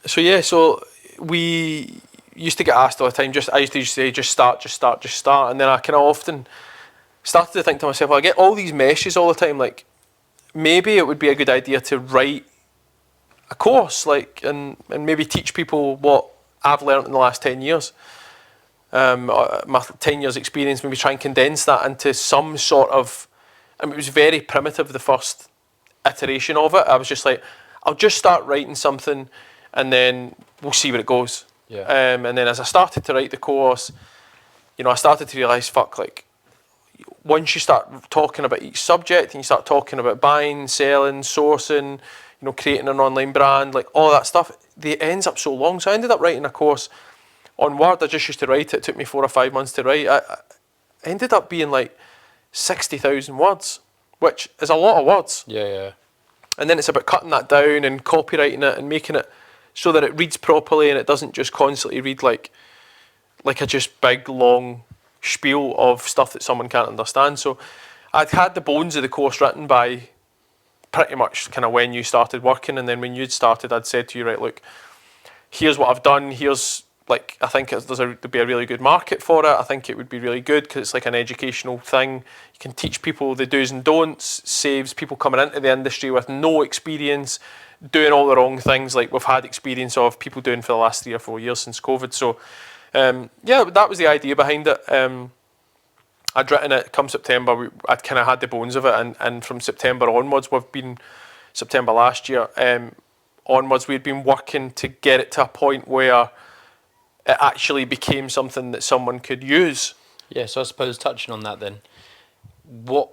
So we used to get asked all the time. I used to say, just start, and then I kind of often started to think to myself, well, I get all these messages all the time. Like, maybe it would be a good idea to write a course, like, and maybe teach people what I've learned in the last 10 years. My 10 years experience, maybe try and condense that into some sort of. I mean, it was very primitive, the first iteration of it. I was just like, I'll just start writing something and then we'll see where it goes. Yeah. And then as I started to write the course, I started to realise, like, once you start talking about each subject and you start talking about buying, selling, sourcing, creating an online brand, like all that stuff, it ends up so long. So I ended up writing a course on Word. I just used to write it. It took me 4 or 5 months to write. I ended up being like 60,000 words, which is a lot of words. Yeah. And then it's about cutting that down and copywriting it and making it so that it reads properly and it doesn't just constantly read like a just big long spiel of stuff that someone can't understand. So I'd had the bones of the course written by pretty much kind of when you started working, and then when you'd started, I'd said to you, right, look, here's what I've done, here's, like, I think there'd be a really good market for it. I think it would be really good because it's like an educational thing. You can teach people the do's and don'ts, saves people coming into the industry with no experience, doing all the wrong things like we've had experience of people doing for the last 3 or 4 years since COVID. So, that was the idea behind it. I'd written it come September. I'd kind of had the bones of it, and from September onwards, September last year onwards, we'd been working to get it to a point where it actually became something that someone could use. Yeah, so I suppose touching on that then, what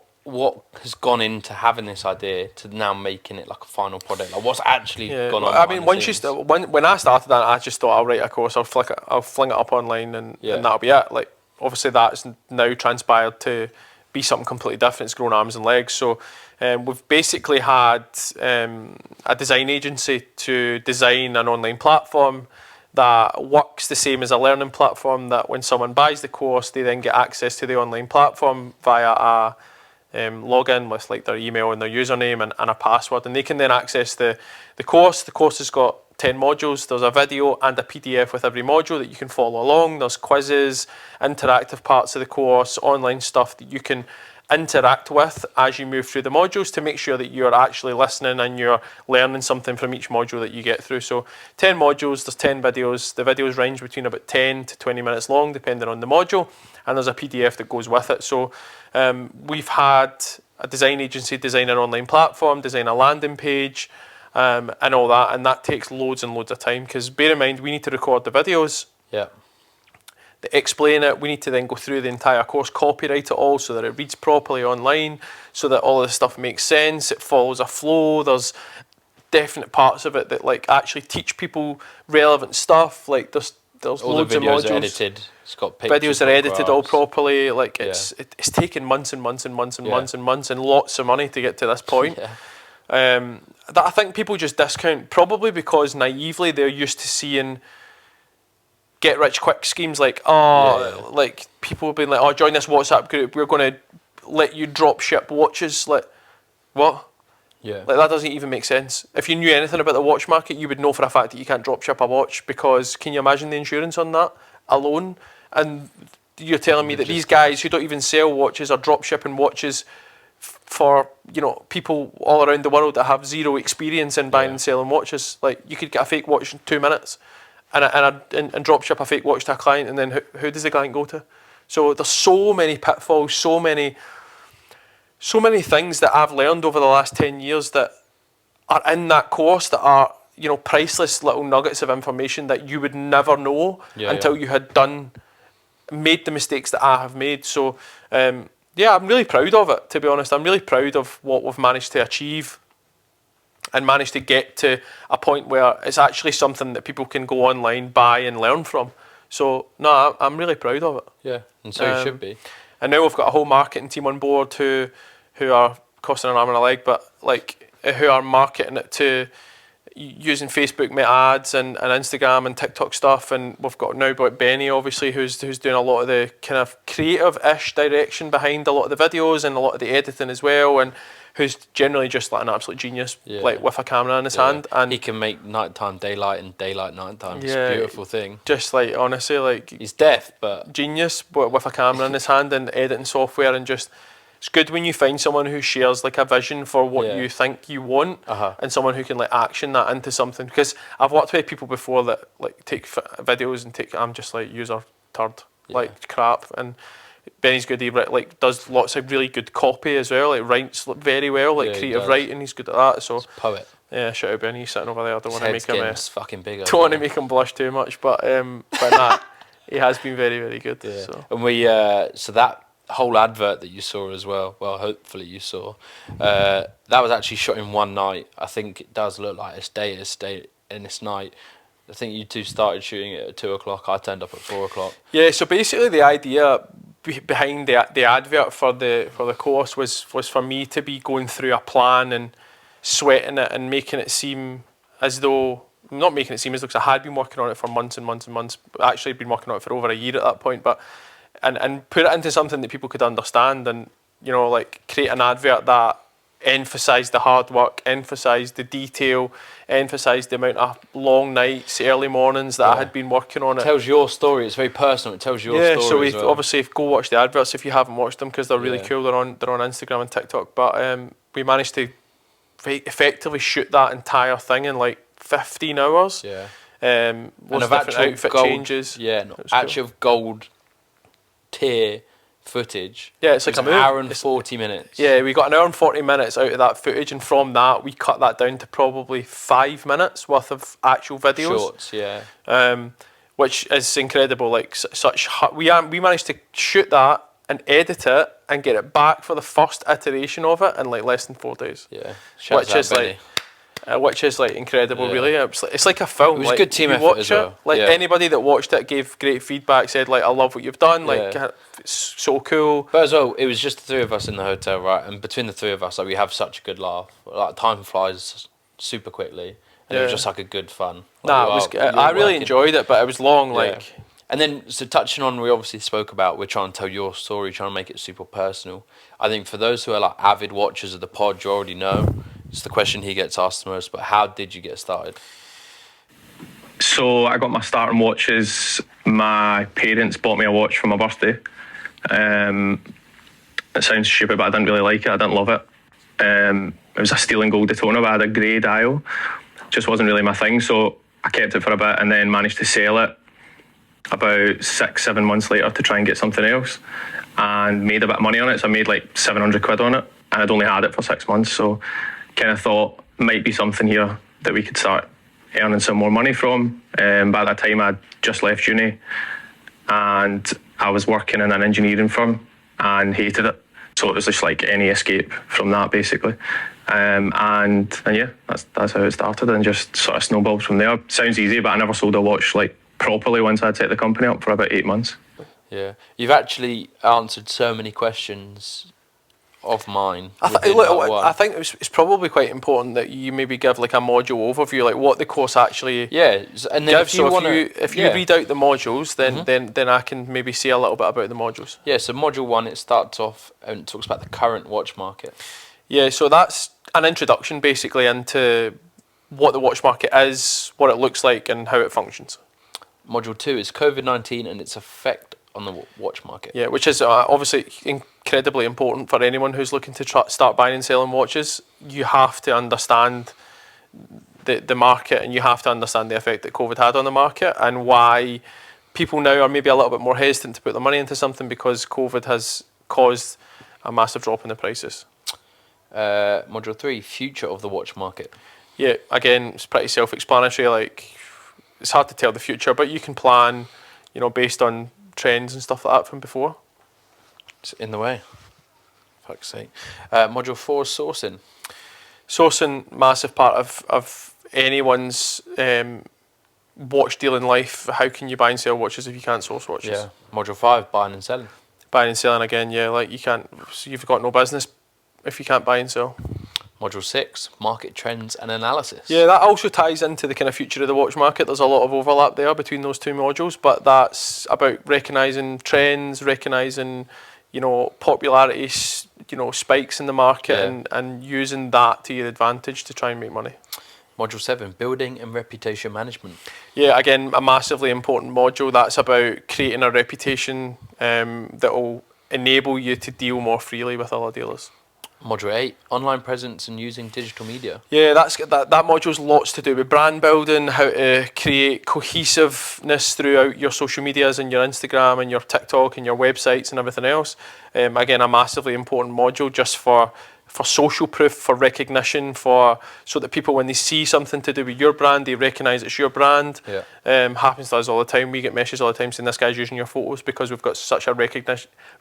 has gone into having this idea to now making it like a final product? Like, what's actually gone on? I mean, when I started that, I just thought, I'll write a course, I'll fling it up online, and that'll be it. Like, obviously that's now transpired to be something completely different. It's grown arms and legs. So we've basically had a design agency to design an online platform that works the same as a learning platform, that when someone buys the course, they then get access to the online platform via a login with like their email and their username and a password, and they can then access the course. The course has got 10 modules. There's a video and a PDF with every module that you can follow along. There's quizzes, interactive parts of the course, online stuff that you can interact with as you move through the modules to make sure that you're actually listening and you're learning something from each module that you get through. So 10 modules, there's 10 videos. The videos range between about 10 to 20 minutes long depending on the module, and there's a PDF that goes with it. So we've had a design agency design an online platform, design a landing page, and all that, and that takes loads and loads of time because bear in mind we need to record the videos. Yeah. To explain it, we need to then go through the entire course, copyright it all so that it reads properly online, so that all this stuff makes sense, it follows a flow. There's definite parts of it that like actually teach people relevant stuff. Like there's all loads the videos of modules. Are edited. It's got pictures. Videos are edited graphs. all properly. Like it's taken months and months and months and months and months and lots of money to get to this point. That I think people just discount, probably because naively they're used to seeing get rich quick schemes like like people have been like, oh, join this WhatsApp group, we're going to let you drop ship watches. Like, what? Yeah. Like, that doesn't even make sense. If you knew anything about the watch market, you would know for a fact that you can't drop ship a watch, because can you imagine the insurance on that alone? And you're telling me that these guys who don't even sell watches are drop shipping watches for people all around the world that have zero experience in buying and selling watches. Like, you could get a fake watch in 2 minutes and drop ship a fake watch to a client, and then who does the client go to? So there's so many pitfalls, so many things that I've learned over the last 10 years that are in that course that are priceless little nuggets of information that you would never know until you had made the mistakes that I have made. So I'm really proud of it, to be honest. I'm really proud of what we've managed to achieve. and managed to get to a point where it's actually something that people can go online, buy and learn from. So no, I'm really proud of it. Yeah, and so you should be. And now we've got a whole marketing team on board who are costing an arm and a leg, but like who are marketing it to using Facebook ads and Instagram and TikTok stuff. And we've got now Benny, obviously, who's doing a lot of the kind of creative-ish direction behind a lot of the videos and a lot of the editing as well, and who's generally just like an absolute genius, like with a camera in his hand. And he can make nighttime daylight and daylight nighttime. It's a beautiful thing. Just like, honestly, like, he's deaf, but genius, but with a camera in his hand and editing software. And just, it's good when you find someone who shares like a vision for what you think you want, and someone who can like action that into something. Because I've worked with people before that like take videos and I'm just like user turd, like crap. And Benny's good. He like does lots of really good copy as well. Like writes very well, like creative writing. He's good at that. So he's a poet. Yeah, shout out Benny. He's sitting over there. I don't want to make him fucking bigger. Don't want to make him blush too much, but nah, he has been very, very good. Yeah. So. And we so that whole advert that you saw as well, hopefully you saw, that was actually shot in one night. I think it does look like it's day and it's night. I think you two started shooting it at 2:00. I turned up at 4:00. Yeah, so basically the idea behind the advert for the course was for me to be going through a plan and sweating it and making it seem as though, not making it seem as though, because I had been working on it for months and months and months, actually been working on it for over a year at that point, but and put it into something that people could understand, and you know, like create an advert that emphasised the hard work, emphasised the detail, emphasised the amount of long nights, early mornings that I had been working on it. It tells your story. It's very personal. It tells your story. So we as well. obviously go watch the adverts if you haven't watched them, because they're really cool. They're on Instagram and TikTok. But we managed to effectively shoot that entire thing in like 15 hours. Yeah. Lots of different outfit changes. Yeah, actual gold tier footage. Yeah, it's like an hour and 40 minutes. Yeah, we got an hour and 40 minutes out of that footage, and from that we cut that down to probably 5 minutes worth of actual videos. Shorts, yeah. Which is incredible. Like we managed to shoot that and edit it and get it back for the first iteration of it in like less than 4 days. Yeah, which is like incredible, really. It's like a film. It was like, a good team effort as well. Like anybody that watched it gave great feedback, said like, I love what you've done, like it's so cool. But as well, it was just the three of us in the hotel, right? And between the three of us, like, we have such a good laugh. Like, time flies super quickly, and it was just like a good fun. Like, I really enjoyed it, but it was long. Like, and then so touching on, we obviously spoke about we're trying to tell your story, trying to make it super personal. I think for those who are like avid watchers of the pod, you already know. It's the question he gets asked the most, but how did you get started? So I got my start on watches. My parents bought me a watch for my birthday. It sounds stupid, but I didn't really like it. I didn't love it. It was a steel and gold Daytona, but I had a grey dial. Just wasn't really my thing, so I kept it for a bit and then managed to sell it about 6-7 months later to try and get something else, and made a bit of money on it. So I made like 700 quid on it, and I'd only had it for 6 months, so kind of thought might be something here that we could start earning some more money from. By that time I'd just left uni and I was working in an engineering firm and hated it, so it was just like any escape from that basically. And yeah, that's how it started, and just sort of snowballed from there. Sounds easy, but I never sold a watch like properly once I'd set the company up for about 8 months. Yeah, you've actually answered so many questions of mine. I think it's probably quite important that you maybe give like a module overview, like what the course actually and then gives. If you read out the modules, then I can maybe see a little bit about the modules. Yeah, so module 1, it starts off and talks about the current watch market. Yeah, so that's an introduction basically into what the watch market is, what it looks like, and how it functions. Module 2 is COVID-19 and its effect on the watch market. Yeah, which is obviously incredibly important for anyone who's looking to start buying and selling watches. You have to understand the market, and you have to understand the effect that COVID had on the market, and why people now are maybe a little bit more hesitant to put their money into something, because COVID has caused a massive drop in the prices. Module 3, future of the watch market. Yeah, again, it's pretty self-explanatory. Like, it's hard to tell the future, but you can plan, you know, based on trends and stuff like that from before. It's in the way. Fuck's sake. Module 4 is sourcing. Sourcing, massive part of anyone's watch dealing life. How can you buy and sell watches if you can't source watches? Yeah. Module 5, buying and selling. Buying and selling again, yeah. Like you can't. So you've got no business if you can't buy and sell. Module 6, market trends and analysis. Yeah, that also ties into the kind of future of the watch market. There's a lot of overlap there between those two modules, but that's about recognising trends, recognising, popularity, spikes in the market, and using that to your advantage to try and make money. Module 7, building and reputation management. Yeah, again, a massively important module. That's about creating a reputation that will enable you to deal more freely with other dealers. Module 8, online presence and using digital media. Yeah, that module's lots to do with brand building, how to create cohesiveness throughout your social medias and your Instagram and your TikTok and your websites and everything else. Again, a massively important module just for social proof, for recognition, so that people, when they see something to do with your brand, they recognise it's your brand. Yeah. Happens to us all the time. We get messages all the time saying this guy's using your photos, because we've got such a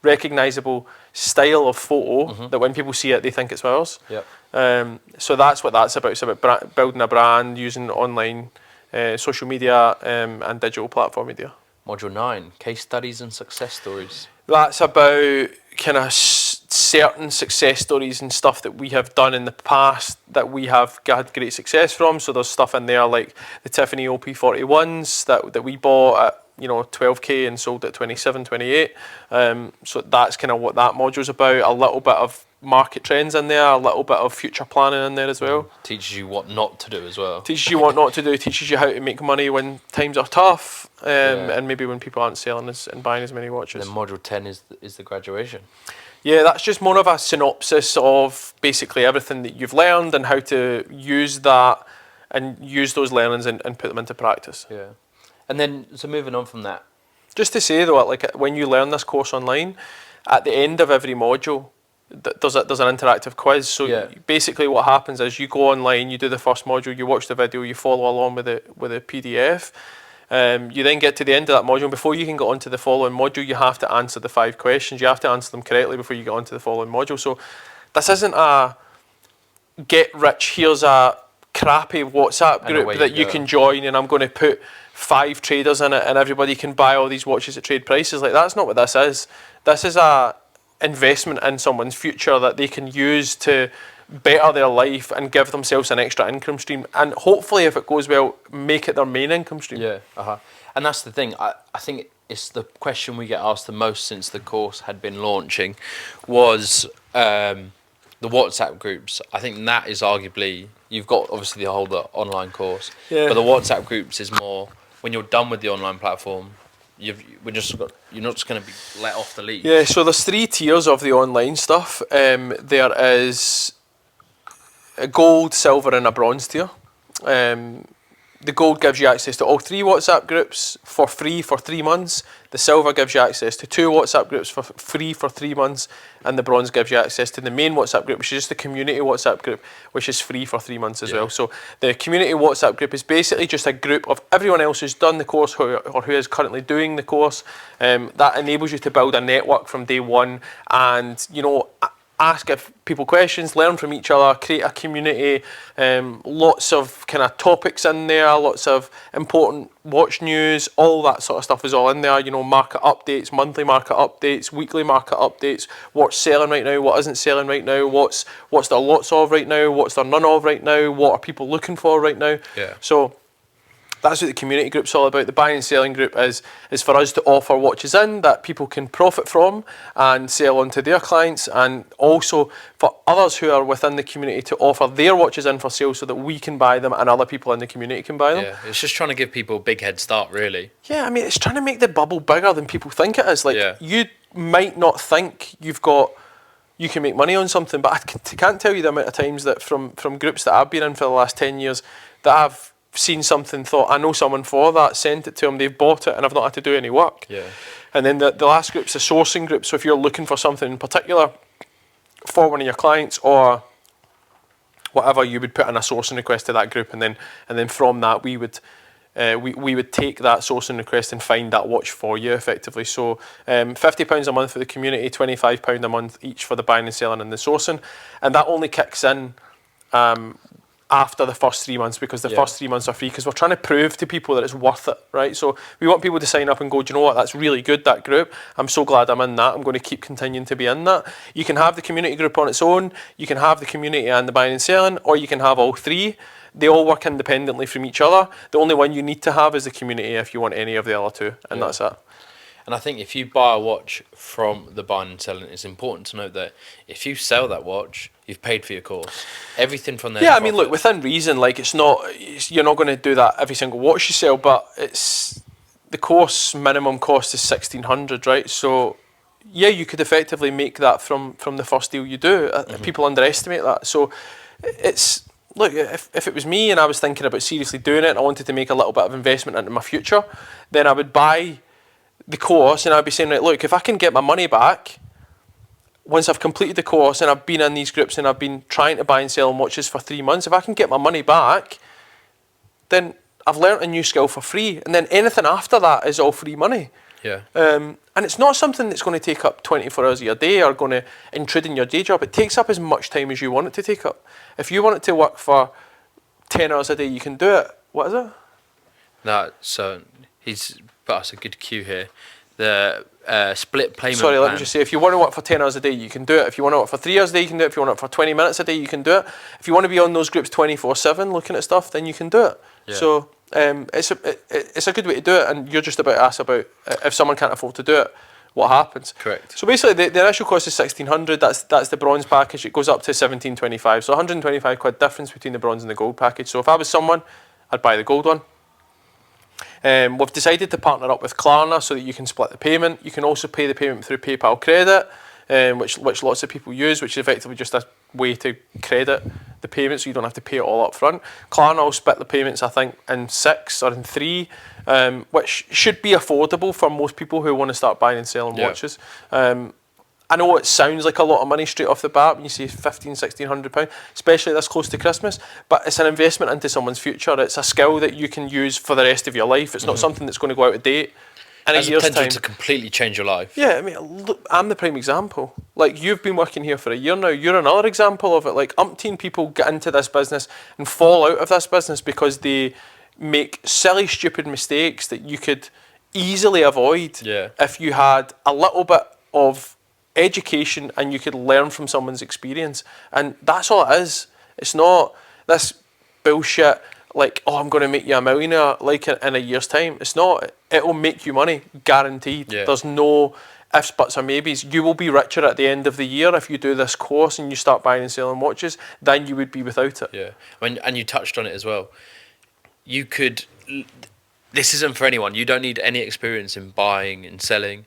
recognisable style of photo that when people see it, they think it's ours. Yep. So that's what that's about. It's about building a brand using online social media and digital platform media. Module 9, case studies and success stories. That's about kind of certain success stories and stuff that we have done in the past that we have had great success from. So there's stuff in there like the Tiffany OP41s that we bought at 12k and sold at 27, 28. So that's kind of what that module's about. A little bit of market trends in there, a little bit of future planning in there as well. Teaches you what not to do as well. Teaches you what not to do, teaches you how to make money when times are tough, and maybe when people aren't selling and buying as many watches. And then module 10 is the graduation. Yeah, that's just more of a synopsis of basically everything that you've learned and how to use that and use those learnings and put them into practice. Yeah. And then, so moving on from that. Just to say though, like when you learn this course online, at the end of every module, there's an interactive quiz. So basically what happens is you go online, you do the first module, you watch the video, you follow along with the PDF. You then get to the end of that module. Before you can get onto the following module, you have to answer the 5 questions. You have to answer them correctly before you get onto the following module. So this isn't a get rich, here's a crappy WhatsApp group that you can join and I'm going to put 5 traders in it and everybody can buy all these watches at trade prices. Like, that's not what this is. This is a investment in someone's future that they can use to better their life and give themselves an extra income stream, and hopefully, if it goes well, make it their main income stream. Yeah, and that's the thing. I think it's the question we get asked the most since the course had been launching was the WhatsApp groups. I think that is arguably, you've got obviously the whole online course, but the WhatsApp groups is more when you're done with the online platform. You're not just going to be let off the leash. Yeah, so there's 3 tiers of the online stuff. There is a gold, silver and a bronze tier. The gold gives you access to all 3 WhatsApp groups for free for 3 months. The silver gives you access to 2 WhatsApp groups for free for 3 months. And the bronze gives you access to the main WhatsApp group, which is just the community WhatsApp group, which is free for 3 months as well. So the community WhatsApp group is basically just a group of everyone else who's done the course or who is currently doing the course. That enables you to build a network from day one and, ask people questions, learn from each other, create a community, lots of kind of topics in there, lots of important watch news, all that sort of stuff is all in there, market updates, monthly market updates, weekly market updates, what's selling right now, what isn't selling right now, what's there lots of right now, what's there none of right now, what are people looking for right now. So that's what the community group's all about. The buying and selling group is for us to offer watches in that people can profit from and sell on to their clients, and also for others who are within the community to offer their watches in for sale so that we can buy them and other people in the community can buy them. Yeah, it's just trying to give people a big head start, really. Yeah, I mean, it's trying to make the bubble bigger than people think it is. Like, you might not think you can make money on something, but I can't tell you the amount of times that from groups that I've been in for the last 10 years that I've seen something, thought I know someone for that, sent it to them, they've bought it and I've not had to do any work. And then the last group's a sourcing group. So if you're looking for something in particular for one of your clients or whatever, you would put in a sourcing request to that group, and then from that we would take that sourcing request and find that watch for you effectively. So £50 a month for the community, £25 a month each for the buying and selling and the sourcing, and that only kicks in after the first 3 months, because the first 3 months are free, because we're trying to prove to people that it's worth it, right? So we want people to sign up and go, do you know what, that's really good, that group. I'm so glad I'm in that. I'm going to keep continuing to be in that. You can have the community group on its own, you can have the community and the buying and selling, or you can have all three. They all work independently from each other. The only one you need to have is the community if you want any of the other two, and that's it. And I think if you buy a watch from the buying and selling, it's important to note that if you sell that watch, you've paid for your course. Everything from there. Yeah, I mean, look, within reason, like you're not going to do that every single watch you sell, but it's the course minimum cost is 1,600, right? So yeah, you could effectively make that from the first deal you do. People underestimate that. So it's, look, if it was me and I was thinking about seriously doing it and I wanted to make a little bit of investment into my future, then I would buy the course and I'd be saying, right, look, if I can get my money back once I've completed the course and I've been in these groups and I've been trying to buy and sell watches for 3 months, if I can get my money back, then I've learnt a new skill for free, and then anything after that is all free money. Yeah. And it's not something that's going to take up 24 hours of your day or going to intrude in your day job. It takes up as much time as you want it to take up. If you want it to work for 10 hours a day, you can do it. What is it? No, so he's put us a good cue here. The split payment Sorry, let plan. me just say, if you want to work for 10 hours a day, you can do it. If you want to work for 3 hours a day, you can do it. If you want to work for 20 minutes a day, you can do it. If you want to be on those groups 24/7 looking at stuff, then you can do it. Yeah. So it's a good way to do it, and you're just about to ask about if someone can't afford to do it, what happens. Correct. So basically the initial cost is 1,600, that's the bronze package. It goes up to 1,725, so 125 quid difference between the bronze and the gold package. So if I was someone, I'd buy the gold one. We've decided to partner up with Klarna so that you can split the payment. You can also pay the payment through PayPal Credit, which lots of people use, which is effectively just a way to credit the payment so you don't have to pay it all up front. Klarna will split the payments, I think, in 6 or in 3, which should be affordable for most people who want to start buying and selling watches. I know it sounds like a lot of money straight off the bat when you say £1,500, £1,600, especially this close to Christmas, but it's an investment into someone's future. It's a skill that you can use for the rest of your life. It's not something that's going to go out of date in a year's time. Potential to completely change your life. Yeah, I mean, look, I'm the prime example. Like, you've been working here for a year now. You're another example of it. Like, umpteen people get into this business and fall out of this business because they make silly, stupid mistakes that you could easily avoid if you had a little bit of education and you could learn from someone's experience. And that's all it is. It's not this bullshit like, oh, I'm going to make you a millionaire like in a year's time. It's not. It will make you money, guaranteed. There's no ifs, buts or maybes. You will be richer at the end of the year if you do this course and you start buying and selling watches than you would be without it. Yeah, and you touched on it as well. You could, this isn't for anyone. You don't need any experience in buying and selling.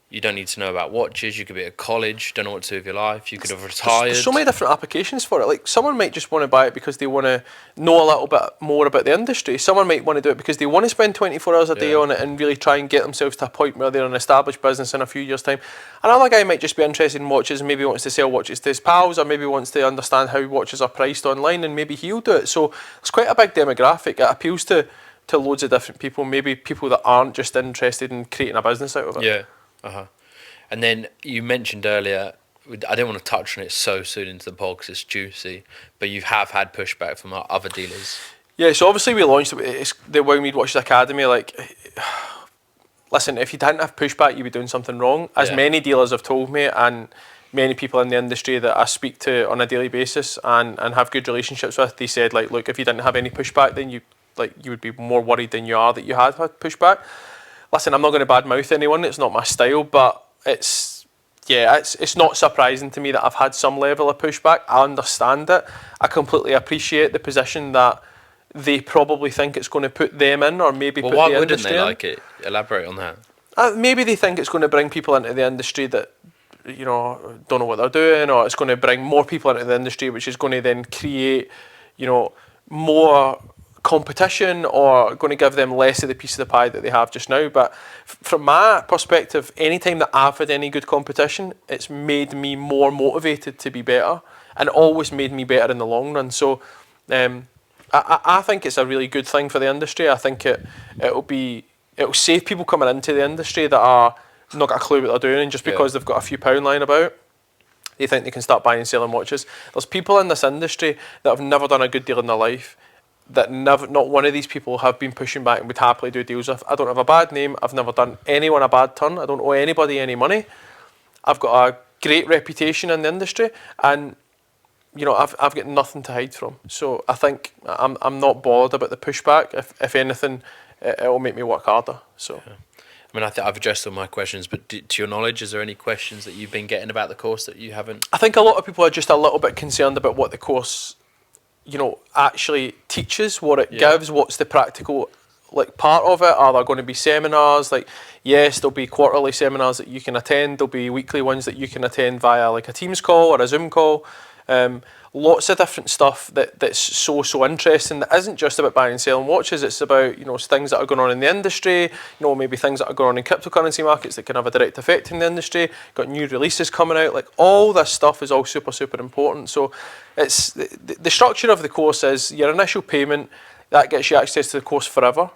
You don't need to know about watches. You could be at college, don't know what to do with your life. You could have retired. There's so many different applications for it. Like, someone might just want to buy it because they want to know a little bit more about the industry. Someone might want to do it because they want to spend 24 hours a day on it and really try and get themselves to a point where they're an established business in a few years' time. Another guy might just be interested in watches and maybe wants to sell watches to his pals, or maybe wants to understand how watches are priced online, and maybe he'll do it. So it's quite a big demographic. It appeals to loads of different people, maybe people that aren't just interested in creating a business out of it. Yeah. And then you mentioned earlier, I didn't want to touch on it so soon into the pod because it's juicy, but you have had pushback from our other dealers. Yeah, so obviously we launched the Wingmead Watches Academy. Like, listen, if you didn't have pushback, you'd be doing something wrong. As many dealers have told me, and many people in the industry that I speak to on a daily basis and have good relationships with, they said, like, look, if you didn't have any pushback, then you would be more worried than you are that you had pushback. Listen, I'm not going to badmouth anyone. It's not my style, but it's not surprising to me that I've had some level of pushback. I understand it. I completely appreciate the position that they probably think it's going to put them in, or maybe put the industry in. Why wouldn't they like it? Elaborate on that. Maybe they think it's going to bring people into the industry that, you know, don't know what they're doing, or it's going to bring more people into the industry, which is going to then create, you know, more competition, or going to give them less of the piece of the pie that they have just now. But from my perspective, anytime that I've had any good competition, it's made me more motivated to be better, and always made me better in the long run. So I think it's a really good thing for the industry. I think it'll save people coming into the industry that are not got a clue what they're doing, and just because they've got a few pound lying about. they think they can start buying and selling watches. There's people in this industry that have never done a good deal in their life, that not one of these people have been pushing back and would happily do deals with. I don't have a bad name. I've never done anyone a bad turn. I don't owe anybody any money. I've got a great reputation in the industry, and you know, I've got nothing to hide from. So I think I'm not bothered about the pushback. If anything, it'll make me work harder. So. Yeah. I mean, I think I've addressed all my questions, but to your knowledge, is there any questions that you've been getting about the course that you haven't? I think a lot of people are just a little bit concerned about what the course, you know, actually teaches, what it gives, what's the practical like part of it. Are there going to be seminars? Like, yes, there'll be quarterly seminars that you can attend. There'll be weekly ones that you can attend via like a Teams call or a Zoom call. Lots of different stuff that's so interesting, that isn't just about buying and selling watches. It's about, you know, things that are going on in the industry, you know, maybe things that are going on in cryptocurrency markets that can have a direct effect in the industry. Got new releases coming out. Like, all this stuff is all super important. So it's the structure of the course is your initial payment, that gets you access to the course forever.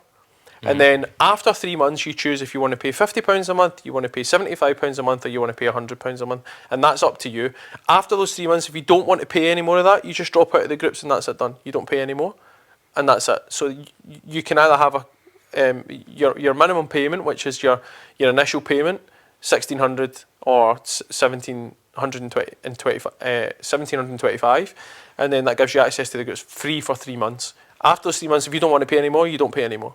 And then after 3 months, you choose if you want to pay £50 a month, you want to pay £75 a month, or you want to pay £100 a month, and that's up to you. After those 3 months, if you don't want to pay any more of that, you just drop out of the groups and that's it, done. You don't pay any more, and that's it. So you can either have your minimum payment, which is your initial payment, 1,600 or 1,725, and then that gives you access to the groups free for 3 months. After those 3 months, if you don't want to pay any more, you don't pay any more.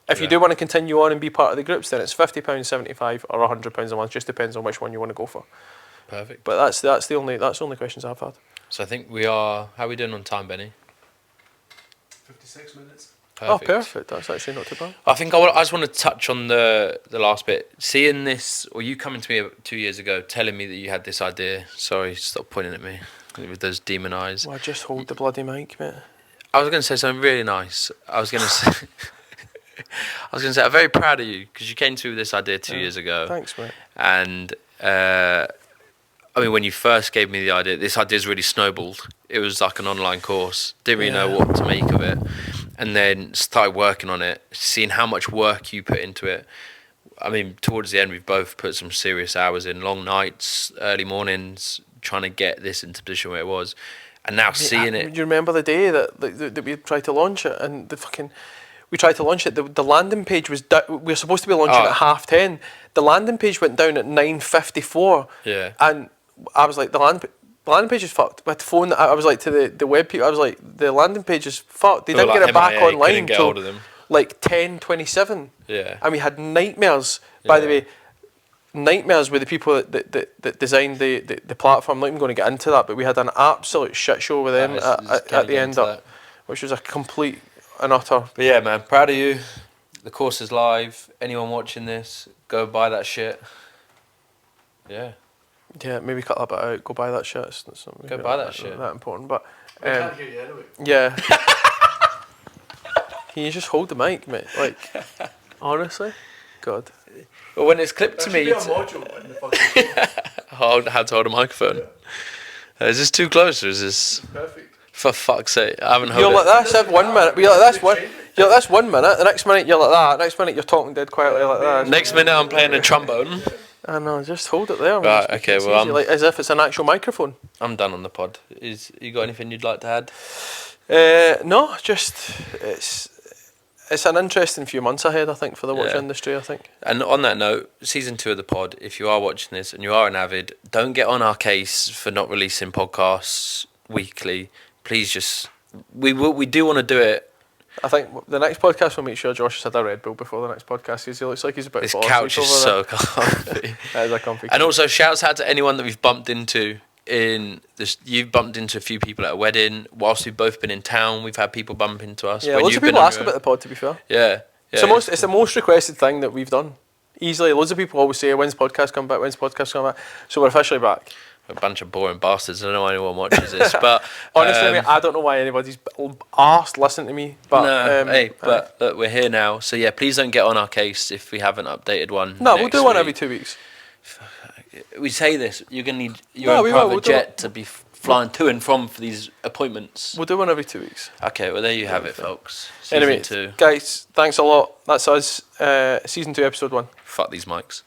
If you do want to continue on and be part of the groups, then it's £50, £75 or £100 a month. Just depends on which one you want to go for. Perfect. But that's the only questions I've had. So I think we are. How are we doing on time, Benny? 56 minutes. Perfect. Oh, perfect. That's actually not too bad. I think I just want to touch on the last bit. Seeing this, or you coming to me 2 years ago, telling me that you had this idea. Sorry, stop pointing at me with those demon eyes. Well, just hold the bloody mic, mate. I was going to say something really nice. I was going to say. I'm very proud of you, because you came to me with this idea 2 years ago. Thanks, mate. And I mean, when you first gave me the idea, this idea's really snowballed. It was like an online course. Didn't really know what to make of it, and then started working on it, seeing how much work you put into it. I mean, towards the end, we've both put some serious hours in, long nights, early mornings, trying to get this into the position where it was. And now seeing it. Do you remember the day that we tried to launch it, and we tried to launch it. The landing page was we were supposed to be launching at 10:30. The landing page went down at 9:54. Yeah. And I was like, the landing page is fucked. With the phone, I was like to the web people, I was like, the landing page is fucked. They didn't like get it back MIA, online couldn't get until hold of them. like 10:27. Yeah. And we had nightmares. By the way, nightmares with the people that designed the platform. I'm not even going to get into that, but we had an absolute shit show with them at the end, which was a complete and utter. But yeah, man, proud of you. The course is live. Anyone watching this, go buy that shit. Yeah. Yeah, maybe cut that bit out. Go buy that shit. It's not go buy that shit. That important, but I can't hear you anyway. yeah. Can you just hold the mic, mate? Like, honestly, God. Well, when it's clipped to me, There should be a module in the fucking how to hold a microphone. Is this too close, or is this? perfect. For fuck's sake, I haven't heard You're it. like this every 1 minute. You're like this one. You're like this 1 minute. The next minute you're like that. Next minute you're talking dead quietly like that. Next minute I'm playing a trombone. I know. Just hold it there. Right, okay, It's well, easy, like, as if it's an actual microphone. I'm done on the pod. You got anything you'd like to add? No, just it's an interesting few months ahead, I think, for the watch industry, I think. And on that note, season 2 of the pod, if you are watching this and you are an avid, don't get on our case for not releasing podcasts weekly. Please just, we do want to do it. I think the next podcast we'll make sure Josh has had a Red Bull before the next podcast, because he looks like he's about to This fall couch asleep is over so comfy. That is a comfy And also, shouts out to anyone that we've bumped into in this. You've bumped into a few people at a wedding. Whilst we've both been in town, we've had people bump into us. Yeah, when loads you've of people been ask about the pod, to be fair. Yeah. It's the most requested thing that we've done. Easily, loads of people always say, when's podcast come back, when's podcast come back? So we're officially back. A bunch of boring bastards. I don't know why anyone watches this, but honestly, mate, I don't know why anybody's asked listen to me. But but look, we're here now. So yeah, please don't get on our case if we haven't updated one. No, we'll do one week. every 2 weeks. We say this. You're gonna need your own private jet to be flying to and from for these appointments. We'll do one every 2 weeks. Okay, well there you have it, folks. Season Anyway, 2. guys, thanks a lot. That's us. Season 2, episode 1. Fuck these mics.